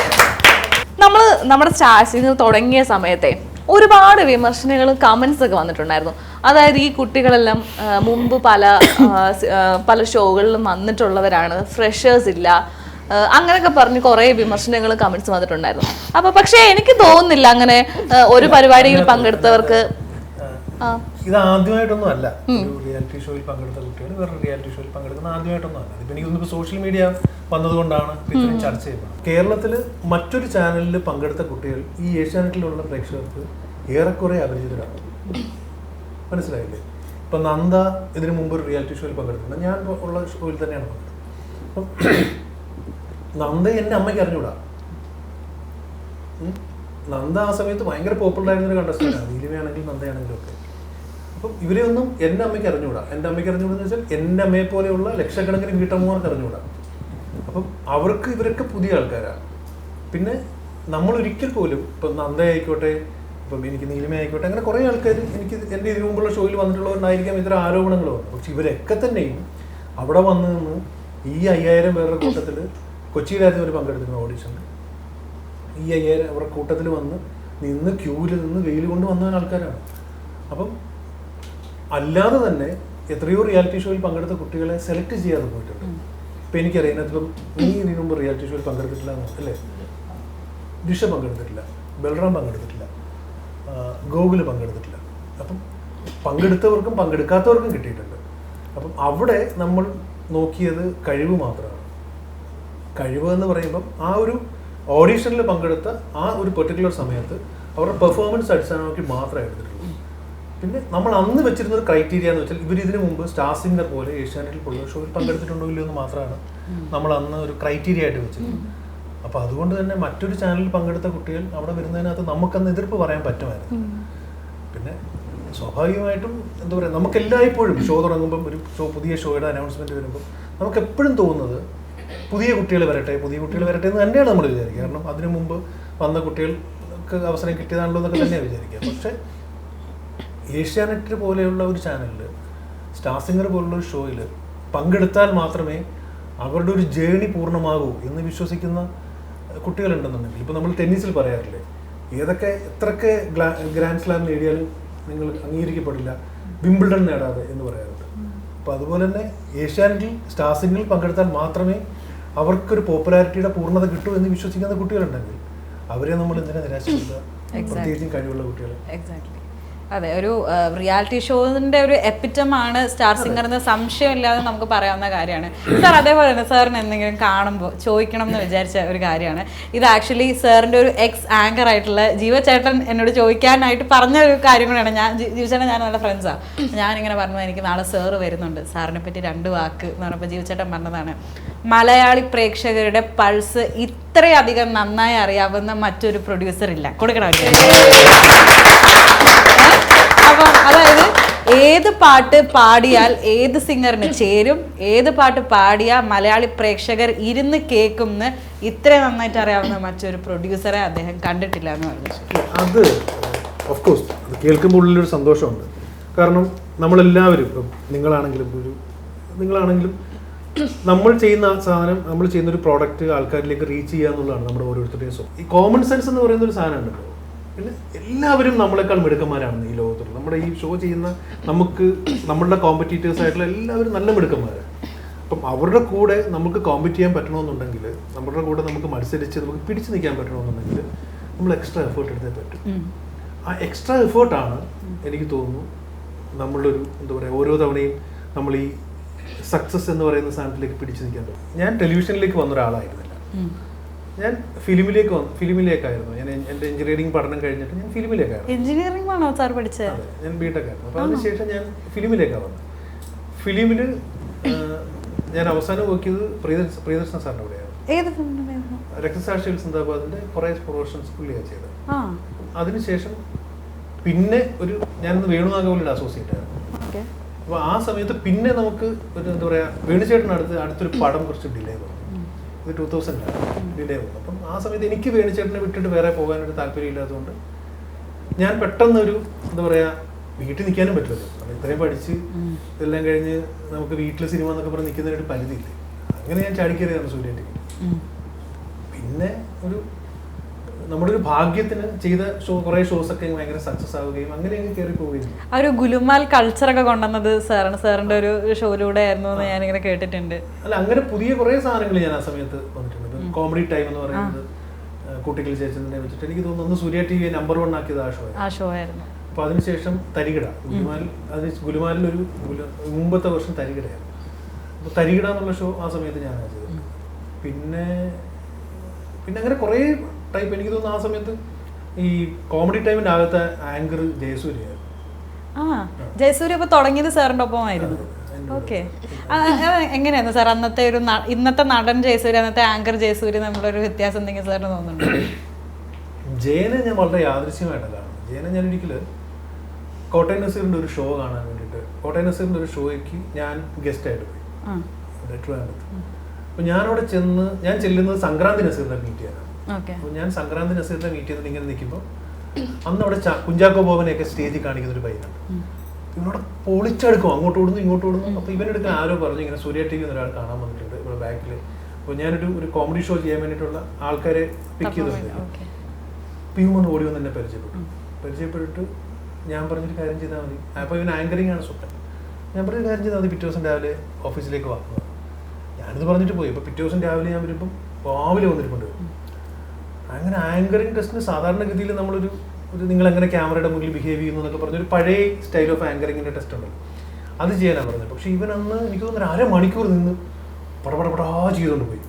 നമ്മള് നമ്മുടെ സ്റ്റാർസിംഗ് തുടങ്ങിയ സമയത്തെ ഒരുപാട് വിമർശനങ്ങളും കമന്റ്സ് ഒക്കെ വന്നിട്ടുണ്ടായിരുന്നു. അതായത് ഈ കുട്ടികളെല്ലാം മുമ്പ് പല ഷോകളിലും വന്നിട്ടുള്ളവരാണ്, ഫ്രഷേഴ്സ് ഇല്ല, അങ്ങനെയൊക്കെ പറഞ്ഞ് കുറേ വിമർശനങ്ങളും കമന്റ്സ് വന്നിട്ടുണ്ടായിരുന്നു. അപ്പൊ പക്ഷേ എനിക്ക് തോന്നുന്നില്ല അങ്ങനെ ഒരു പരിപാടിയിൽ പങ്കെടുത്തവർക്ക്. ഇത് ആദ്യമായിട്ടൊന്നും അല്ല, ഒരു റിയാലിറ്റി ഷോയിൽ പങ്കെടുത്ത കുട്ടികൾ വേറെ റിയാലിറ്റി ഷോയിൽ പങ്കെടുക്കുന്ന ആദ്യമായിട്ടൊന്നും അല്ല. ഇപ്പൊ എനിക്ക് തോന്നുന്നു സോഷ്യൽ മീഡിയ വന്നതുകൊണ്ടാണ് ഇത്രയും ചർച്ച ചെയ്യുന്നത്. കേരളത്തിൽ മറ്റൊരു ചാനലിൽ പങ്കെടുത്ത കുട്ടികൾ ഈ ഏഷ്യാനെറ്റിലുള്ള പ്രേക്ഷകർക്ക് ഏറെക്കുറെ അപരിചിതരാണ്. മനസ്സിലായില്ലേ? ഇപ്പൊ നന്ദ ഇതിനു മുമ്പ് ഒരു റിയാലിറ്റി ഷോയിൽ പങ്കെടുത്തിട്ടുണ്ട്, ഞാൻ ഉള്ള ഷോയിൽ തന്നെയാണ് പങ്കെടുത്തത്. അപ്പം നന്ദ എൻ്റെ അമ്മയ്ക്ക് അറിഞ്ഞൂടാ. നന്ദ ആ സമയത്ത് ഭയങ്കര പോപ്പുലർ ആയിരുന്നൊരു കണ്ടസ്റ്റൻ്റാണ്, നീലിമയാണെങ്കിലും നന്ദയാണെങ്കിലും ഒക്കെ. അപ്പം ഇവരെ ഒന്നും എൻ്റെ അമ്മയ്ക്ക് അറിഞ്ഞൂടാ. എൻ്റെ അമ്മയ്ക്ക് അറിഞ്ഞൂടെന്ന് വെച്ചാൽ എൻ്റെ അമ്മയെ പോലെയുള്ള ലക്ഷക്കണക്കിന് വീട്ടമ്മമാർക്ക് അറിഞ്ഞൂടാ. അപ്പം അവർക്ക് ഇവരൊക്കെ പുതിയ ആൾക്കാരാണ്. പിന്നെ നമ്മൾ ഒരിക്കൽ പോലും ഇപ്പം നന്ദ ആയിക്കോട്ടെ, ഇപ്പം എനിക്ക് നീലിമ ആയിക്കോട്ടെ, അങ്ങനെ കുറേ ആൾക്കാർ എനിക്ക് എൻ്റെ ഇതിനു മുമ്പുള്ള ഷോയിൽ വന്നിട്ടുള്ളവരുണ്ടായിരിക്കാം ഇത്തരം ആരോപണങ്ങൾ വന്നു. പക്ഷെ ഇവരൊക്കെ തന്നെയും അവിടെ വന്ന് നിന്ന് ഈ 5000 പേരുടെ കൂട്ടത്തിൽ കൊച്ചിയിലായിരുന്നു ഇവർ പങ്കെടുത്തിരുന്ന ഓഡിഷനിൽ. ഈ 5000 അവരുടെ കൂട്ടത്തിൽ വന്ന് നിന്ന് ക്യൂവിൽ നിന്ന് വെയിൽ കൊണ്ട് വന്ന ആൾക്കാരാണ്. അപ്പം അല്ലാതെ തന്നെ എത്രയോ റിയാലിറ്റി ഷോയിൽ പങ്കെടുത്ത കുട്ടികളെ സെലക്ട് ചെയ്യാതെ പോയിട്ടുണ്ട്. ഇപ്പം എനിക്കറിയാം, ഇതിനകത്തിപ്പം നീ ഇതിനു മുമ്പ് റിയാലിറ്റി ഷോയിൽ പങ്കെടുത്തിട്ടില്ല അല്ലേ? ദിഷ പങ്കെടുത്തിട്ടില്ല, ബൽറാം പങ്കെടുത്തിട്ടില്ല, ഗോകുൽ പങ്കെടുത്തിട്ടില്ല. അപ്പം പങ്കെടുത്തവർക്കും പങ്കെടുക്കാത്തവർക്കും കിട്ടിയിട്ടുണ്ട്. അപ്പം അവിടെ നമ്മൾ നോക്കിയത് കഴിവ് മാത്രമാണ്. കഴിവ് എന്ന് പറയുമ്പം ആ ഒരു ഓഡീഷനിൽ പങ്കെടുത്ത ആ ഒരു പെർട്ടിക്കുലർ സമയത്ത് അവരുടെ പെർഫോമൻസ് അടിസ്ഥാനമാക്കി മാത്രമേ എടുത്തിട്ടുള്ളൂ. പിന്നെ നമ്മൾ അന്ന് വെച്ചിരുന്ന ഒരു ക്രൈറ്റീരിയ എന്ന് വെച്ചാൽ ഇവർ ഇതിനു മുമ്പ് സ്റ്റാർ സിംഗർ പോലെ ഏഷ്യാനെറ്റിൽ പോലുള്ള ഷോയിൽ പങ്കെടുത്തിട്ടുണ്ടോ ഇല്ലയോ എന്ന് മാത്രമാണ് നമ്മൾ അന്ന് ഒരു ക്രൈറ്റീരിയ ആയിട്ട് വെച്ചിരുന്നത്. അപ്പോൾ അതുകൊണ്ട് തന്നെ മറ്റൊരു ചാനലിൽ പങ്കെടുത്ത കുട്ടികൾ അവിടെ വരുന്നതിനകത്ത് നമുക്കന്ന് എതിർപ്പ് പറയാൻ പറ്റുമായിരുന്നു. പിന്നെ സ്വാഭാവികമായിട്ടും എന്താ പറയുക, നമുക്ക് എല്ലായ്പ്പോഴും ഷോ തുടങ്ങുമ്പം ഒരു പുതിയ ഷോയുടെ അനൗൺസ്മെൻറ്റ് വരുമ്പോൾ നമുക്ക് എപ്പോഴും തോന്നുന്നത് പുതിയ കുട്ടികൾ വരട്ടെ എന്ന് തന്നെയാണ് നമ്മൾ വിചാരിക്കുക. കാരണം അതിനു മുമ്പ് വന്ന കുട്ടികൾക്ക് അവസരം കിട്ടിയതാണല്ലോ എന്നൊക്കെ തന്നെയാണ് വിചാരിക്കുക. പക്ഷേ ഏഷ്യാനെറ്റ് പോലെയുള്ള ഒരു ചാനലിൽ സ്റ്റാർ സിംഗർ പോലുള്ള ഒരു ഷോയിൽ പങ്കെടുത്താൽ മാത്രമേ അവരുടെ ഒരു ജേണി പൂർണ്ണമാകൂ എന്ന് വിശ്വസിക്കുന്ന കുട്ടികളുണ്ടെന്നുണ്ടെങ്കിൽ, ഇപ്പോൾ നമ്മൾ ടെന്നീസിൽ പറയാറില്ലേ, എത്രയൊക്കെ ഗ്രാൻഡ് സ്ലാം നേടിയാലും നിങ്ങൾ അംഗീകരിക്കപ്പെടില്ല വിംബിൾഡൺ നേടാതെ എന്ന് പറയാറുണ്ട്. അപ്പോൾ അതുപോലെ തന്നെ ഏഷ്യാനെറ്റിൽ സ്റ്റാർ സിംഗറിൽ പങ്കെടുത്താൽ മാത്രമേ അവർക്കൊരു പോപ്പുലാരിറ്റിയുടെ പൂർണ്ണത കിട്ടൂ എന്ന് വിശ്വസിക്കുന്ന കുട്ടികളുണ്ടെങ്കിൽ അവരെ നമ്മൾ എന്തിനാ നിരാശപ്പെടുത്തുക, പ്രത്യേകിച്ചും കഴിവുള്ള കുട്ടികളെ. എക്സാക്ട്ലി. അതെ, ഒരു റിയാലിറ്റി ഷോസിന്റെ ഒരു എപ്പിറ്റമാണ് സ്റ്റാർ സിംഗർ എന്ന് സംശയമില്ലാതെ നമുക്ക് പറയാവുന്ന കാര്യമാണ്. സാർ അതേപോലെ തന്നെ സാറിന് എന്തെങ്കിലും കാണുമ്പോൾ ചോദിക്കണം എന്ന് വിചാരിച്ച ഒരു കാര്യമാണ് ഇത്. ആക്ച്വലി സാറിൻ്റെ ഒരു എക്സ് ആങ്കർ ആയിട്ടുള്ള ജീവചേട്ടൻ എന്നോട് ചോദിക്കാനായിട്ട് പറഞ്ഞ ഒരു കാര്യം കൂടെയാണ്. ജീവചേട്ടൻ ഞാൻ നല്ല ഫ്രണ്ട്സാണ്. ഞാനിങ്ങനെ പറഞ്ഞു, എനിക്ക് നാളെ സാറ് വരുന്നുണ്ട്, സാറിനെ പറ്റി 2 വാക്ക് എന്ന് പറഞ്ഞപ്പോൾ ജീവചേട്ടൻ പറഞ്ഞതാണ്, മലയാളി പ്രേക്ഷകരുടെ പൾസ് ഇത്രയധികം നന്നായി അറിയാവുന്ന മറ്റൊരു പ്രൊഡ്യൂസർ ഇല്ല. കൊടുക്കണം. അപ്പം അതായത് ഏത് പാട്ട് പാടിയാൽ ഏത് സിംഗറിന് ചേരും, ഏത് പാട്ട് പാടിയാൽ മലയാളി പ്രേക്ഷകർ ഇരുന്ന് കേൾക്കുമെന്ന് ഇത്ര നന്നായിട്ട് അറിയാവുന്ന മറ്റൊരു പ്രൊഡ്യൂസറെ അദ്ദേഹം കണ്ടിട്ടില്ല എന്ന് പറഞ്ഞു. അത് ഓഫ് കോഴ്സ് അത് കേൾക്കുമ്പോൾ ഉള്ളിലൊരു സന്തോഷമുണ്ട്. കാരണം നമ്മളെല്ലാവരും ഇപ്പം നിങ്ങളാണെങ്കിലും നമ്മൾ ചെയ്യുന്ന സാധനം, നമ്മൾ ചെയ്യുന്ന ഒരു പ്രോഡക്റ്റ് ആൾക്കാരിലേക്ക് റീച്ച് ചെയ്യുക എന്നുള്ളതാണ് നമ്മുടെ ഓരോരുത്തരുടെയും സ്വപ്നം. ഈ കോമൺ സെൻസ് എന്ന് പറയുന്ന ഒരു സാധനം ഉണ്ടല്ലോ, പിന്നെ എല്ലാവരും നമ്മളെക്കാൾ മിടുക്കന്മാരാണ് ഈ ലോകത്തുള്ളത്. നമ്മുടെ ഈ ഷോ ചെയ്യുന്ന നമ്മളുടെ കോമ്പറ്റീറ്റേഴ്സ് ആയിട്ടുള്ള എല്ലാവരും നല്ല മിടുക്കന്മാരാണ്. അപ്പം അവരുടെ കൂടെ നമുക്ക് കോമ്പറ്റ് ചെയ്യാൻ പറ്റണമെന്നുണ്ടെങ്കിൽ, അവരുടെ കൂടെ നമുക്ക് മത്സരിച്ച് നമുക്ക് പിടിച്ചു നിൽക്കാൻ പറ്റണമെന്നുണ്ടെങ്കിൽ നമ്മൾ എക്സ്ട്രാ എഫേർട്ട് എടുത്തേ പറ്റും. ആ എക്സ്ട്രാ എഫേർട്ടാണ് എനിക്ക് തോന്നുന്നു നമ്മളൊരു എന്താ പറയുക, ഓരോ തവണയും നമ്മൾ ഈ സക്സസ് എന്ന് പറയുന്ന സാധനത്തിലേക്ക് പിടിച്ചു നിൽക്കാൻ പറ്റും. ഞാൻ ടെലിവിഷനിലേക്ക് വന്ന ഒരാളായിരുന്നില്ല, ഞാൻ ഫിലിമിലേക്കായിരുന്നു. ഞാൻ എൻ്റെ എഞ്ചിനീയറിംഗ് പഠനം കഴിഞ്ഞിട്ട് ഞാൻ ഫിലിമിലേക്കായിരുന്നു. എഞ്ചിനീയറിംഗ് ആണോ സാർ പഠിച്ചത്? അതെ, ഞാൻ ബിടെക് ആയിരുന്നു. അപ്പോൾ അതിനുശേഷം ഞാൻ ഫിലിമിലേക്കാണ് വന്നത്. ഫിലിമിൽ ഞാൻ അവസാനം വർക്ക് ചെയ്തത് പ്രിയദർശന സാറിൻ്റെ കൂടെയാണ്. ഏത് ഫിലിമിലായിരുന്നു? രക്തസാക്ഷികൾ സിന്ദാബാദിൻ്റെ കുറേ പ്രൊമോഷൻസ് പുള്ളിയാണ് ചെയ്തത്. അതിനുശേഷം പിന്നെ ഞാനൊന്ന് വേണുനാഗവലിയുടെ അസോസിയേറ്റ് ആയിരുന്നു. അപ്പോൾ ആ സമയത്ത് പിന്നെ നമുക്ക് ഒരു എന്താ പറയുക, വേണുചേട്ടനടുത്ത് അടുത്തൊരു പടം കുറച്ച് ഡിലേ വന്നു. ഇത് 2000 ഡിലേ വന്നു. അപ്പം ആ സമയത്ത് എനിക്ക് വേണുചേട്ടനെ വിട്ടിട്ട് വേറെ പോകാനൊരു താല്പര്യമില്ലാത്തതുകൊണ്ട് ഞാൻ പെട്ടെന്നൊരു എന്താ പറയുക, വീട്ടിൽ നിൽക്കാനും പറ്റുമല്ലോ, ഇത്രയും പഠിച്ച് ഇതെല്ലാം കഴിഞ്ഞ് നമുക്ക് വീട്ടിൽ സിനിമ എന്നൊക്കെ പറഞ്ഞ് നിൽക്കുന്നതിനൊരു പരിധിയില്ലേ. അങ്ങനെ ഞാൻ ചാടിക്കയറിയാണ് സൂര്യ. പിന്നെ നമ്മുടെ ഒരു ഭാഗ്യത്തിന് ചെയ്ത കുറേ ഷോസൊക്കെ ഭയങ്കര സക്സസ് ആവുകയും അങ്ങനെ അങ്ങ് കയറി പോവുകയും. ആ ഒരു ഗുലുമാൽ കൾച്ചറൊക്കെ കൊണ്ടുവന്നത് സാറിന്റെ ഒരു ഷോയിലൂടെ ആയിരുന്നു എന്ന് ഞാനിങ്ങനെ കേട്ടിട്ടുണ്ട്. അല്ല, അങ്ങനെ പുതിയ കുറേ സാധനങ്ങൾ ഞാൻ ആ സമയത്ത് വന്നിട്ടുണ്ട്. കോമഡി ടൈം എന്ന് പറയുന്നത് കുട്ടികൾ ചേച്ചതിനെ വെച്ചിട്ട് എനിക്ക് തോന്നുന്നു സൂര്യ TV നമ്പർ 1 ആക്കിയത് ആ ഷോ ആയിരുന്നു. അപ്പോൾ അതിനുശേഷം തരികിട, ഗുലുമാലിലൊരു മുമ്പത്തെ വർഷം തരികിടയായിരുന്നു. അപ്പോൾ തരികിട എന്നുള്ള ഷോ ആ സമയത്ത് ഞാൻ ചെയ്തത്. പിന്നെ അങ്ങനെ കുറേ ടൈപ്പ്. എനിക്ക് തോന്നുന്നു ആ സമയത്ത് ഈ കോമഡി ടൈമിൻ്റെ അകത്തെ ആങ്കർ ജയസൂര്യായിരുന്നു. ജയസൂര്യ ഇപ്പൊ തുടങ്ങിയത് സാറിന്റെ ഒപ്പമായിരുന്നു. ഓക്കെ, എങ്ങനെയായിരുന്നു സാർ അന്നത്തെ ഇന്നത്തെ നടൻ ജയസൂര്യ, അന്നത്തെ ആങ്കർ ജയസൂര്യ നമ്മളൊരു വ്യത്യാസം എന്തെങ്കിലും സാറിന് തോന്നുന്നുണ്ടോ? ജയനെ ഞാൻ വളരെ യാദൃശ്യമായിട്ടാണ് കാണുന്നത്. ജയനെ ഞാൻ ഒരിക്കൽ കോട്ടയം നസീറിൻ്റെ ഒരു ഷോ കാണാൻ വേണ്ടിയിട്ട്, കോട്ടയം നസീറിൻ്റെ ഒരു ഷോയ്ക്ക് ഞാൻ ഗസ്റ്റായിട്ട് പോയി ട്രിവാൻഡ്രത്ത്. അപ്പോൾ ഞാനവിടെ ഞാൻ ചെല്ലുന്നത് സംക്രാന്തി നസീറിനെ മീറ്റ് ചെയ്യാനാണ്. അപ്പോൾ ഞാൻ സംക്രാന്തി നസീറിനെ മീറ്റ് ചെയ്തിട്ട് ഇങ്ങനെ നിൽക്കുമ്പോൾ അന്ന് അവിടെ കുഞ്ചാക്കോ ബോബനെയൊക്കെ സ്റ്റേജിൽ കാണിക്കുന്ന ഒരു പയ്യനാണ്. ഇവനോട് പൊളിച്ചെടുക്കും, അങ്ങോട്ട് ഓടുന്നു ഇങ്ങോട്ട് ഓടുന്നു. അപ്പോൾ ഇവനെടുക്കാൻ ആരോ പറഞ്ഞു ഇങ്ങനെ സൂര്യ TV ഒരാൾ കാണാൻ വന്നിട്ടുണ്ട് ഇവിടെ ബാക്കിൽ. അപ്പോൾ ഞാനൊരു കോമഡി ഷോ ചെയ്യാൻ വേണ്ടിയിട്ടുള്ള ആൾക്കാരെ പിക്ക് ചെയ്തിട്ടുണ്ട്. പിയുമൊന്ന് ഓടി വന്ന് എന്നെ പരിചയപ്പെട്ടിട്ട് ഞാൻ പറഞ്ഞൊരു കാര്യം ചെയ്താൽ മതി. അപ്പോൾ ഇവൻ ആങ്കറിംഗ് ആണ് സ്വപ്നം. ഞാൻ പറഞ്ഞൊരു കാര്യം ചെയ്താൽ മതി, പിറ്റേ ദിവസം രാവിലെ ഓഫീസിലേക്ക് വാക്കുന്നത്. ഞാനിത് പറഞ്ഞിട്ട് പോയി. അപ്പോൾ പിറ്റേ ദിവസം രാവിലെ ഞാൻ വരുമ്പം രാവിലെ വന്നിരിക്കൊണ്ട് വരും. അങ്ങനെ ആങ്കറിംഗ് ടെസ്റ്റിന് സാധാരണഗതിയിൽ നമ്മളൊരു നിങ്ങളെങ്ങനെ ക്യാമറയുടെ മുന്നിൽ ബിഹേവ് ചെയ്യുന്നു എന്നൊക്കെ പറഞ്ഞൊരു പഴയ സ്റ്റൈൽ ഓഫ് ആങ്കറിങ്ങിൻ്റെ ടെസ്റ്റ് ഉണ്ടല്ലോ, അത് ചെയ്യാനാണ് പറഞ്ഞത്. പക്ഷേ ഇവൻ അന്ന് എനിക്ക് തോന്നുന്നു 1/2 മണിക്കൂർ നിന്ന് പടപടപടാ ചെയ്തുകൊണ്ട് പോയി.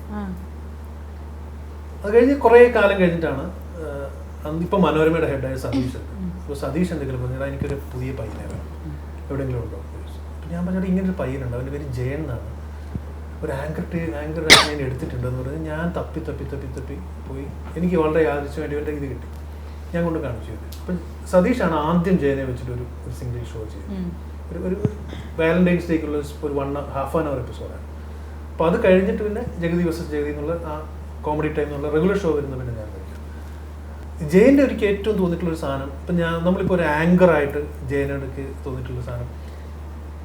അത് കഴിഞ്ഞ് കുറേ കാലം കഴിഞ്ഞിട്ടാണ് ഇപ്പം മനോരമയുടെ ഹെഡായ സതീഷ് ഉണ്ട്. അപ്പോൾ സതീഷ് എന്തെങ്കിലും പറഞ്ഞാൽ എനിക്കൊരു പുതിയ പയ്യനെ വേണം, എവിടെയെങ്കിലും ഉണ്ടോ? അപ്പോൾ ഞാൻ പറഞ്ഞാൽ ഇങ്ങനൊരു പയ്യനുണ്ട്, അവൻ്റെ പേര് ജയൻ എന്നാണ്, ഒരു ആങ്കർ ഞാൻ എടുത്തിട്ടുണ്ടെന്ന് പറഞ്ഞ് ഞാൻ തപ്പി പോയി. എനിക്ക് വളരെ യാദൃശ്യമായിട്ട് ഇവൻ്റെ ഇത് കിട്ടി, ഞാൻ കൊണ്ട് കാണിച്ചു. അപ്പം സതീഷാണ് ആദ്യം ജയനെ വെച്ചിട്ട് ഒരു സിംഗിൾ ഷോ ചെയ്തത്. ഒരു വാലന്റൈൻസ് ഡേക്കുള്ള ഒരു 1.5 hour എപ്പിസോഡാണ്. അപ്പോൾ അത് കഴിഞ്ഞിട്ട് പിന്നെ ജഗതി vs ജഗതി എന്നുള്ള ആ കോമഡി ടൈം എന്നുള്ള റെഗുലർ ഷോ വരുന്ന പിന്നെ ഞാൻ കഴിക്കും. ജയൻ്റെ എനിക്ക് ഏറ്റവും തോന്നിയിട്ടുള്ളൊരു സാധനം, ഇപ്പം നമ്മളിപ്പോൾ ഒരു ആങ്കറായിട്ട് ജയനോടൊക്കെ തോന്നിയിട്ടുള്ള സാധനം,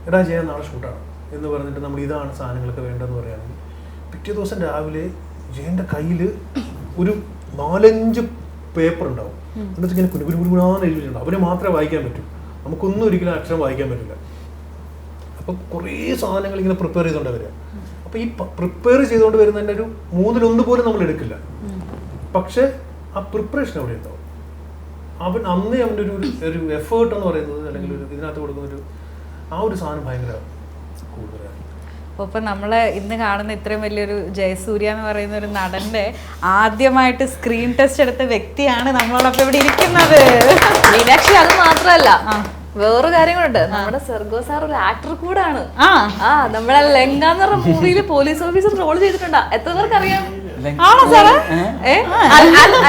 എടാ ജയൻ നാളെ ഷൂട്ടാണ് എന്ന് പറഞ്ഞിട്ട് നമ്മൾ ഇതാണ് സാധനങ്ങളൊക്കെ വേണ്ടതെന്ന് പറയുകയാണെങ്കിൽ പിറ്റേ ദിവസം രാവിലെ ജയൻ്റെ കയ്യിൽ ഒരു 4-5 പേപ്പർ ഉണ്ടാവും. എന്നിട്ട് ഇങ്ങനെ കുനുകുനാന്ന് എഴുതിയിട്ടുണ്ടാവും. അവരെ മാത്രമേ വായിക്കാൻ പറ്റൂ, നമുക്കൊന്നും ഒരിക്കലും അക്ഷരം വായിക്കാൻ പറ്റില്ല. അപ്പം കുറേ സാധനങ്ങൾ ഇങ്ങനെ പ്രിപ്പയർ ചെയ്തുകൊണ്ട് വരിക. അപ്പോൾ ഈ പ്രിപ്പയർ ചെയ്തുകൊണ്ട് വരുന്നതിൻ്റെ ഒരു 1/3 പോലും നമ്മൾ എടുക്കില്ല. പക്ഷേ ആ പ്രിപ്പറേഷൻ അവിടെ ഉണ്ടാവും. അന്നേ അവൻ്റെ ഒരു എഫേർട്ട് എന്ന് പറയുന്നത്, അല്ലെങ്കിൽ ഇതിനകത്ത് കൊടുക്കുന്നൊരു ആ ഒരു സാധനം ഭയങ്കര കൂടുതലാണ്. അപ്പോൾ നമ്മൾ ഇന്ന് കാണുന്ന ഇത്രയും വലിയൊരു ജയസൂര്യ എന്ന് പറയുന്ന ഒരു നടന്റെ ആദ്യമായിട്ട് സ്ക്രീൻ ടെസ്റ്റ് എടുത്ത വ്യക്തിയാണ് നമ്മളോടൊപ്പം ഇവിടെ ഇരിക്കുന്നത്. മീനാക്ഷി, അത് മാത്രമല്ല വേറൊരു കാര്യങ്ങളുണ്ട്. നമ്മുടെ സർഗോ സാർ ഒരു ആക്ടർ കൂടാണ്. നമ്മുടെ ലെങ്ക എന്ന് പറഞ്ഞ മൂവിയിൽ പോലീസ് ഓഫീസർ റോൾ ചെയ്തിട്ടുണ്ടാ. എത്ര പേർക്ക് അറിയാം? ആണോ സാറേ?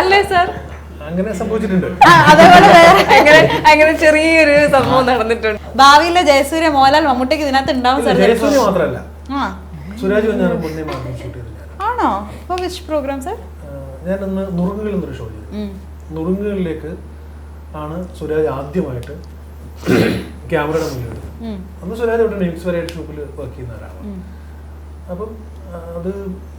അല്ലേ സാർ? അങ്ങനെ സംഭവിച്ചിട്ടുണ്ട്. അതേപോലെ വേറെ അങ്ങനെ ചെറിയൊരു സംഭവം നടന്നിട്ടുണ്ട്. ഭാവിയിലെ ജയസൂര്യ, മോഹൻലാൽ, മമ്മൂട്ടിക്ക് ഇതിനകത്ത് ഉണ്ടാവും സാർ? ജയസൂര്യ മാത്രമല്ല, ആ സുരാജ് വെഞ്ഞാറും മുന്നേ മാത്രം ഷൂട്ട് ചെയ്തത് ഞാൻ. ആണോ? അപ്പോൾ വിച്ച് പ്രോഗ്രാം സാർ? ഞാനന്ന് നുറുങ്ങുകൾ എന്നൊരു ഷോ ചെയ്തു. നുറുങ്ങുകളിലേക്ക് ആണ് സുരാജ് ആദ്യമായിട്ട് ക്യാമറയുടെ മുന്നിൽ എടുത്തത്. അന്ന് സുരാജ് ഇവിടെ നെക്സ് വരെയായിട്ട് ഷൂപ്പിൽ വർക്ക് ചെയ്യുന്ന ഒരാളാണ്. അപ്പം അത്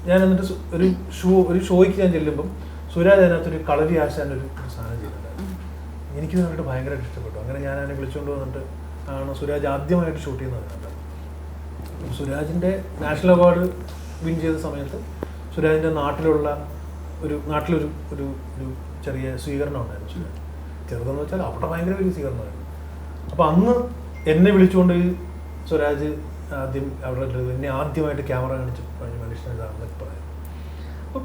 ഞാൻ എന്നിട്ട് ഒരു ഷോയ്ക്ക് ഞാൻ ചെല്ലുമ്പം സുരാജ് അതിനകത്തൊരു കളരി ആശാൻ്റെ ഒരു സാധനം ചെയ്തിട്ടുണ്ടായിരുന്നു. എനിക്ക് കണ്ടിട്ട് ഭയങ്കരമായിട്ട് ഇഷ്ടപ്പെട്ടു. അങ്ങനെ ഞാൻ അതിനെ വിളിച്ചുകൊണ്ട് വന്നിട്ട് ആണ് സുരാജ് ആദ്യമായിട്ട് ഷൂട്ട് ചെയ്യുന്നത് കണ്ടത്. സുരാജിൻ്റെ നാഷണൽ അവാർഡ് വിൻ ചെയ്ത സമയത്ത് സുരാജിൻ്റെ നാട്ടിലൊരു ഒരു ചെറിയ സ്വീകരണം ഉണ്ടായിരുന്നു. സുരാജ് ചെറുതെന്ന് വെച്ചാൽ അവിടെ ഭയങ്കര വലിയ സ്വീകരണമായിരുന്നു. അപ്പോൾ അന്ന് എന്നെ വിളിച്ചുകൊണ്ട് സുരാജ് ആദ്യം അവിടെ എന്നെ ആദ്യമായിട്ട് ക്യാമറ കാണിച്ച് മനുഷ്യൻ ഇതാണെന്നൊക്കെ പറയാം. അപ്പം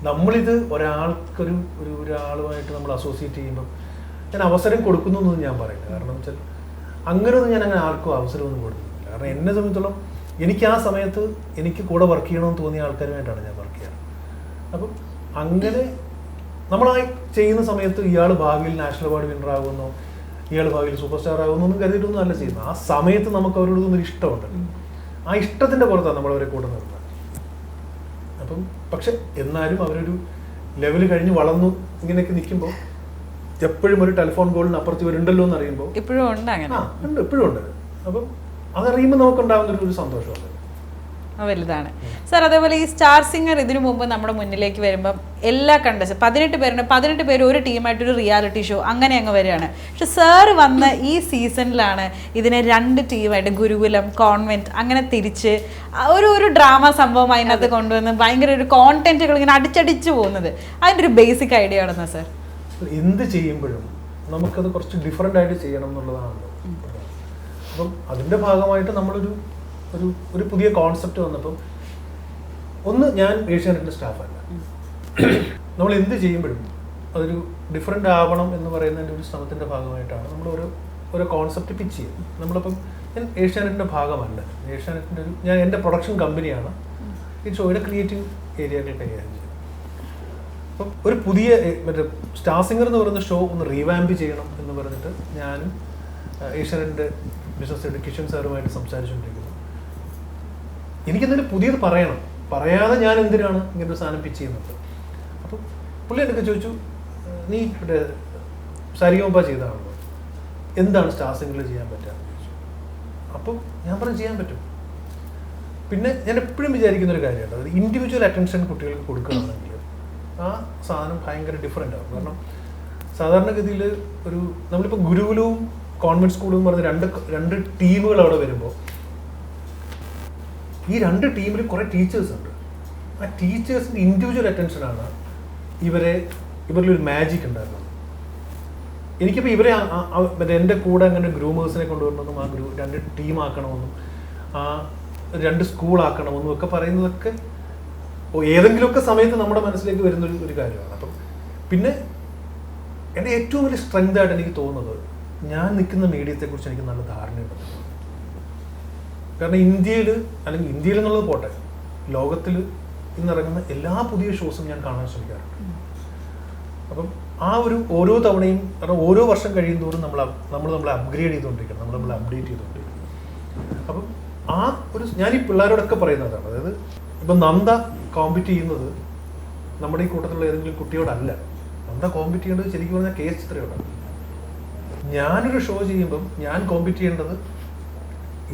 നമ്മളിത് ഒരാളുമായിട്ട് നമ്മൾ അസോസിയേറ്റ് ചെയ്യുമ്പം ഞാൻ അവസരം കൊടുക്കുന്നു എന്നൊന്നും ഞാൻ പറയില്ല. കാരണം വെച്ചാൽ അങ്ങനെയൊന്നും ഞാൻ അങ്ങനെ ആർക്കും അവസരമൊന്നും കൊടുക്കുന്നില്ല. കാരണം എന്നെ സംബന്ധിച്ചോളം എനിക്ക് ആ സമയത്ത് എനിക്ക് കൂടെ വർക്ക് ചെയ്യണമെന്ന് തോന്നിയ ആൾക്കാരുമായിട്ടാണ് ഞാൻ വർക്ക് ചെയ്യാറ്. അപ്പം അങ്ങനെ നമ്മളായി ചെയ്യുന്ന സമയത്ത് ഇയാൾ ഭാവിയിൽ നാഷണൽ അവാർഡ് വിന്നർ ആകുമെന്നോ ഇയാൾ ഭാവിയിൽ സൂപ്പർ സ്റ്റാർ ആകുമെന്നൊന്നും കരുതിയിട്ടൊന്നും അല്ല ചെയ്യുന്നത്. ആ സമയത്ത് നമുക്ക് അവരോടൊന്നും ഇഷ്ടമുണ്ട്. ആ ഇഷ്ടത്തിൻ്റെ പുറത്താണ് നമ്മളവരെ കൂടെ നിർത്തുന്നത്. അപ്പം പക്ഷെ എന്നാലും അവരൊരു ലെവൽ കഴിഞ്ഞ് വളർന്നു ഇങ്ങനെയൊക്കെ നിൽക്കുമ്പോൾ എപ്പോഴും ഒരു ടെലിഫോൺ കോളിന് അപ്പുറത്ത് ഇവരുണ്ടല്ലോ എന്ന് അറിയുമ്പോൾ ഇപ്പോഴും ഉണ്ട് അങ്ങനെ. ഉണ്ട്, എപ്പോഴും ഉണ്ട്. അപ്പം അതറിയുമ്പോൾ നമുക്കുണ്ടാകുന്ന ഒരു സന്തോഷമുണ്ട്. വലുതാണ് സാർ. അതേപോലെ ഈ സ്റ്റാർ സിംഗർ ഇതിനു മുമ്പ് നമ്മുടെ മുന്നിലേക്ക് വരുമ്പം എല്ലാ കണ്ടസ്റ്റ് 18 പേര് ഒരു ടീമായിട്ടൊരു റിയാലിറ്റി ഷോ അങ്ങനെ അങ്ങ് വരികയാണ്. പക്ഷെ സാറ് വന്ന ഈ സീസണിലാണ് ഇതിനെ 2 ടീമായിട്ട് ഗുരുകുലം, കോൺവെന്റ് അങ്ങനെ തിരിച്ച് ഒരു ഡ്രാമ സംഭവം അതിനകത്ത് കൊണ്ടുവന്ന് ഭയങ്കര ഒരു കോണ്ടന്റുകൾ ഇങ്ങനെ അടിച്ചടിച്ചു പോകുന്നത്. അതിൻ്റെ ഒരു ബേസിക് ഐഡിയ ആണെന്നാ സാർ? എന്ത് ചെയ്യുമ്പോഴും നമുക്കത് കുറച്ച് ഡിഫറെൻ്റ് ആയിട്ട് ചെയ്യണം എന്നുള്ളതാണല്ലോ. അപ്പം അതിൻ്റെ ഭാഗമായിട്ട് നമ്മളൊരു പുതിയ കോൺസെപ്റ്റ് വന്നപ്പം ഞാൻ ഏഷ്യാനെറ്റിൻ്റെ സ്റ്റാഫല്ല. നമ്മൾ എന്ത് ചെയ്യുമ്പോഴും അതൊരു ഡിഫറെൻ്റ് ആവണം എന്ന് പറയുന്നതിൻ്റെ ഒരു ശ്രമത്തിൻ്റെ ഭാഗമായിട്ടാണ് നമ്മൾ ഓരോ കോൺസെപ്റ്റ് പിച്ച് ചെയ്യുന്നത്. നമ്മളിപ്പം ഞാൻ ഏഷ്യാനെറ്റിൻ്റെ ഭാഗമല്ല. ഏഷ്യാനെറ്റിൻ്റെ ഞാൻ എൻ്റെ പ്രൊഡക്ഷൻ കമ്പനിയാണ് ഈ ഷോയുടെ ക്രിയേറ്റീവ് ഏരിയകൾ കൈകാര്യം ചെയ്യുന്നത്. അപ്പം ഒരു പുതിയ മറ്റേ സ്റ്റാർ സിംഗർ എന്ന് പറയുന്ന ഷോ ഒന്ന് റീവാമ്പ് ചെയ്യണം എന്ന് പറഞ്ഞിട്ട് ഞാനും ഏഷ്യാനെറ്റിൻ്റെ ബിസിനസ് ഹെഡ് കിഷൻ സാറുമായിട്ട് സംസാരിച്ചുകൊണ്ടിരിക്കുന്നു. എനിക്കെന്തെങ്കിലും പുതിയത് പറയാതെ ഞാൻ എന്തിനാണ് ഇങ്ങനൊരു സാധനം പിച്ച് ചെയ്യുന്നത്. അപ്പം പുള്ളി എന്നൊക്കെ ചോദിച്ചു, നീ ഇവിടെ സരിഗമപ ചെയ്തതാണല്ലോ, എന്താണ് സ്റ്റാർ സിംഗറിൽ ചെയ്യാൻ പറ്റുകയെന്ന് ചോദിച്ചു. അപ്പം ഞാൻ പറഞ്ഞു ചെയ്യാൻ പറ്റും. പിന്നെ ഞാൻ എപ്പോഴും വിചാരിക്കുന്നൊരു കാര്യമാണ്, അതായത് ഇൻഡിവിജ്വൽ അറ്റൻഷൻ കുട്ടികൾക്ക് കൊടുക്കുകയാണെങ്കിൽ ആ സാധനം ഭയങ്കര ഡിഫറെൻ്റ് ആവും. കാരണം സാധാരണഗതിയിൽ നമ്മളിപ്പോൾ ഗുരുകുലവും കോൺവെന്റ് സ്കൂളും എന്ന് പറഞ്ഞ രണ്ട് ടീമുകൾ അവിടെ വരുമ്പോൾ ഈ 2 ടീമിൽ കുറേ ടീച്ചേഴ്സ് ഉണ്ട്. ആ ടീച്ചേഴ്സിൻ്റെ ഇൻഡിവിജ്വൽ അറ്റൻഷനാണ് ഇവരിലൊരു മാജിക് ഉണ്ടായിരുന്നത്. എനിക്കിപ്പോൾ ഇവരെ മറ്റേ എൻ്റെ കൂടെ അങ്ങനെ ഗ്രൂമേഴ്സിനെ കൊണ്ടുവരണമെന്നും ആ 2 ടീമാക്കണമെന്നും ആ 2 സ്കൂളാക്കണമെന്നും ഒക്കെ പറയുന്നതൊക്കെ ഏതെങ്കിലുമൊക്കെ സമയത്ത് നമ്മുടെ മനസ്സിലേക്ക് വരുന്നൊരു കാര്യമാണ്. അപ്പം പിന്നെ എൻ്റെ ഏറ്റവും വലിയ സ്ട്രെങ്ത് ആയിട്ട് എനിക്ക് തോന്നുന്നത് ഞാൻ നിൽക്കുന്ന മീഡിയത്തെക്കുറിച്ച് എനിക്ക് നല്ല ധാരണയുണ്ട്. കാരണം ഇന്ത്യയിൽ എന്നുള്ളത് പോട്ടെ, ലോകത്തിൽ ഇന്നിറങ്ങുന്ന എല്ലാ പുതിയ ഷോസും ഞാൻ കാണാൻ ശ്രമിക്കാറുണ്ട്. അപ്പം ഓരോ തവണയും, കാരണം ഓരോ വർഷം കഴിയും തോറും നമ്മളെ അപ്ഗ്രേഡ് ചെയ്തുകൊണ്ടിരിക്കണം, നമ്മളെ അപ്ഡേറ്റ് ചെയ്തുകൊണ്ടിരിക്കണം. അപ്പം ഞാൻ ഈ പിള്ളേരോടൊക്കെ പറയുന്നതാണ്, അതായത് ഇപ്പം നന്ദ കോമ്പീറ്റ് ചെയ്യുന്നത് നമ്മുടെ ഈ കൂട്ടത്തിലുള്ള ഏതെങ്കിലും കുട്ടിയോടല്ല. നന്ദ കോമ്പീറ്റ് ചെയ്യേണ്ടത് ശരിക്കും പറഞ്ഞാൽ KS ചിത്രയോടാണ്. ഞാനൊരു ഷോ ചെയ്യുമ്പം ഞാൻ കോമ്പീറ്റ് ചെയ്യേണ്ടത്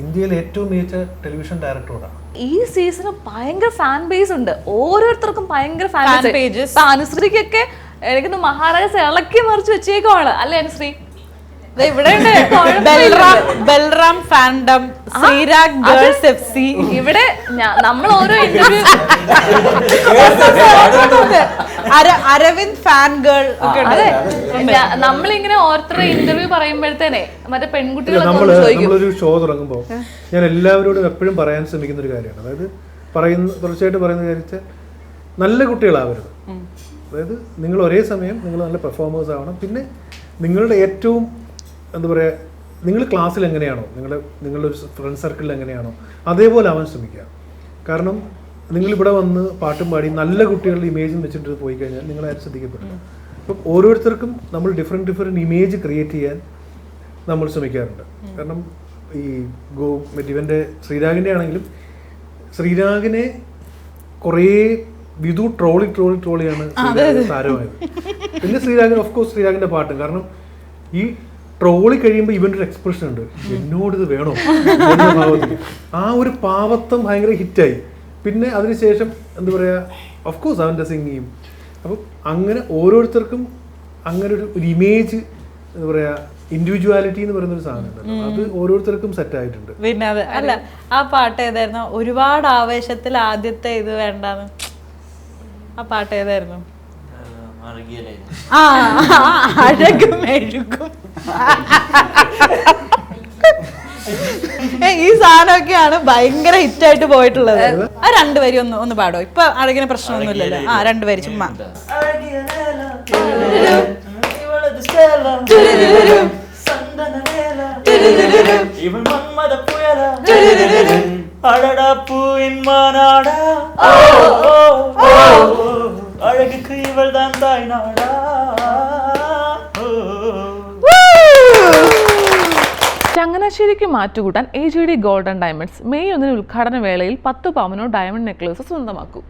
ഇന്ത്യയിലെ ഏറ്റവും മികച്ച ടെലിവിഷൻ ഡയറക്ടറോടാണ്. ഈ സീസണ് ഭയങ്കര ഫാൻ ബേസ് ഉണ്ട്, ഓരോരുത്തർക്കും ഭയങ്കര ഫാൻ പേജസ്. അനുശ്രീക്കൊക്കെ എനിക്കൊന്ന് മഹാരാജാസ് ഇളക്കി മറിച്ച് വെച്ചേക്കുവാണ് അല്ലേ അനുശ്രീ? ഇവിടെ Balram fandom, Sreerag girls FC, ഇവിടെ നമ്മൾ ഓരോ ഇന്റർവ്യൂ അരവിന്ദ് ഫാൻ ഗേൾ ഒക്കെ അതെ. നമ്മളിങ്ങനെ ഓരോരുത്തരുടെ ഇന്റർവ്യൂ പറയുമ്പോഴത്തേനെ മറ്റേ പെൺകുട്ടികളൊക്കെ നമ്മളൊരു ഷോ തുടങ്ങുമ്പോൾ ഞാൻ എല്ലാവരോടും എപ്പോഴും പറയാൻ ശ്രമിക്കുന്ന ഒരു കാര്യമാണ്, അതായത് തുടർച്ചയായിട്ട് പറയുന്ന കാര്യം നല്ല കുട്ടികളാവരുത്. അതായത് നിങ്ങൾ ഒരേ സമയം നിങ്ങൾ നല്ല പെർഫോമേഴ്സ് ആവണം. പിന്നെ നിങ്ങളുടെ ഏറ്റവും എന്താ പറയുക, നിങ്ങൾ ക്ലാസ്സിൽ എങ്ങനെയാണോ, നിങ്ങളുടെ ഒരു ഫ്രണ്ട് സർക്കിളിൽ എങ്ങനെയാണോ അതേപോലെ ആവാൻ ശ്രമിക്കുക. കാരണം നിങ്ങളിവിടെ വന്ന് പാട്ടും പാടി നല്ല കുട്ടികളുടെ ഇമേജും വെച്ചിട്ട് പോയി കഴിഞ്ഞാൽ നിങ്ങളാരും ശ്രദ്ധിക്കപ്പെടില്ല. അപ്പം ഓരോരുത്തർക്കും നമ്മൾ ഡിഫറെൻറ്റ് ഇമേജ് ക്രിയേറ്റ് ചെയ്യാൻ നമ്മൾ ശ്രമിക്കാറുണ്ട്. കാരണം ഈ മറ്റേ ഇവൻ്റെ ശ്രീരാഗിൻ്റെ ആണെങ്കിലും ശ്രീരാഗിനെ കുറേ വിധു ട്രോളിയാണ് താരമായത്. പിന്നെ ശ്രീരാഗിന് ഓഫ് കോഴ്സ് ശ്രീരാഗിൻ്റെ പാട്ട്, കാരണം ഈ ട്രോളി കഴിയുമ്പോൾ ഇവൻ്റെ ഒരു എക്സ്പ്രഷൻ ഉണ്ട്, എന്നോട് ഇത് വേണോ എന്ന ഭാവത്തിൽ. ആ ഒരു പാവത്വം ഭയങ്കര ഹിറ്റായി. പിന്നെ അതിനുശേഷം എന്താ പറയുക, ഓഫ് കോഴ്സ് അവൻ്റെ സിംഗിങ്. അപ്പം അങ്ങനെ ഓരോരുത്തർക്കും അങ്ങനെ ഒരു ഇമേജ് എന്താ പറയുക, ഇൻഡിവിജ്വാലിറ്റി എന്ന് പറയുന്ന ഒരു സാധനം ഉണ്ടല്ലോ, അത് ഓരോരുത്തർക്കും സെറ്റ് ആയിട്ടുണ്ട്. പിന്നെ അത് അല്ല, ആ പാട്ട് ഏതായിരുന്നു? ഒരുപാട് ആവേശത്തിൽ ആദ്യത്തെ ഇത് വേണ്ടാന്ന്, ആ പാട്ട് ഏതായിരുന്നു? ആ അഴകും മെഴുകും. ഈ സാധനമൊക്കെയാണ് ഭയങ്കര ഹിറ്റായിട്ട് പോയിട്ടുള്ളത്. ആ രണ്ടുപേരി ഒന്ന് പാടോ. ഇപ്പൊ അഴകിന് പ്രശ്നമൊന്നുമില്ലല്ലോ. ആ രണ്ടുപേര് ചുമ്മാ. அழகுக்கு இவள் தான் தாய் நாடா. ചങ്ങനാശ്ശേരിക്ക് മാറ്റുകൂട്ടാൻ AGD ഗോൾഡൻ ഡയമണ്ട്സ് മെയ് 1 ഉദ്ഘാടന വേളയിൽ 10 പവനോ ഡയമണ്ട് നെക്ലേസ് സ്വന്തമാക്കും.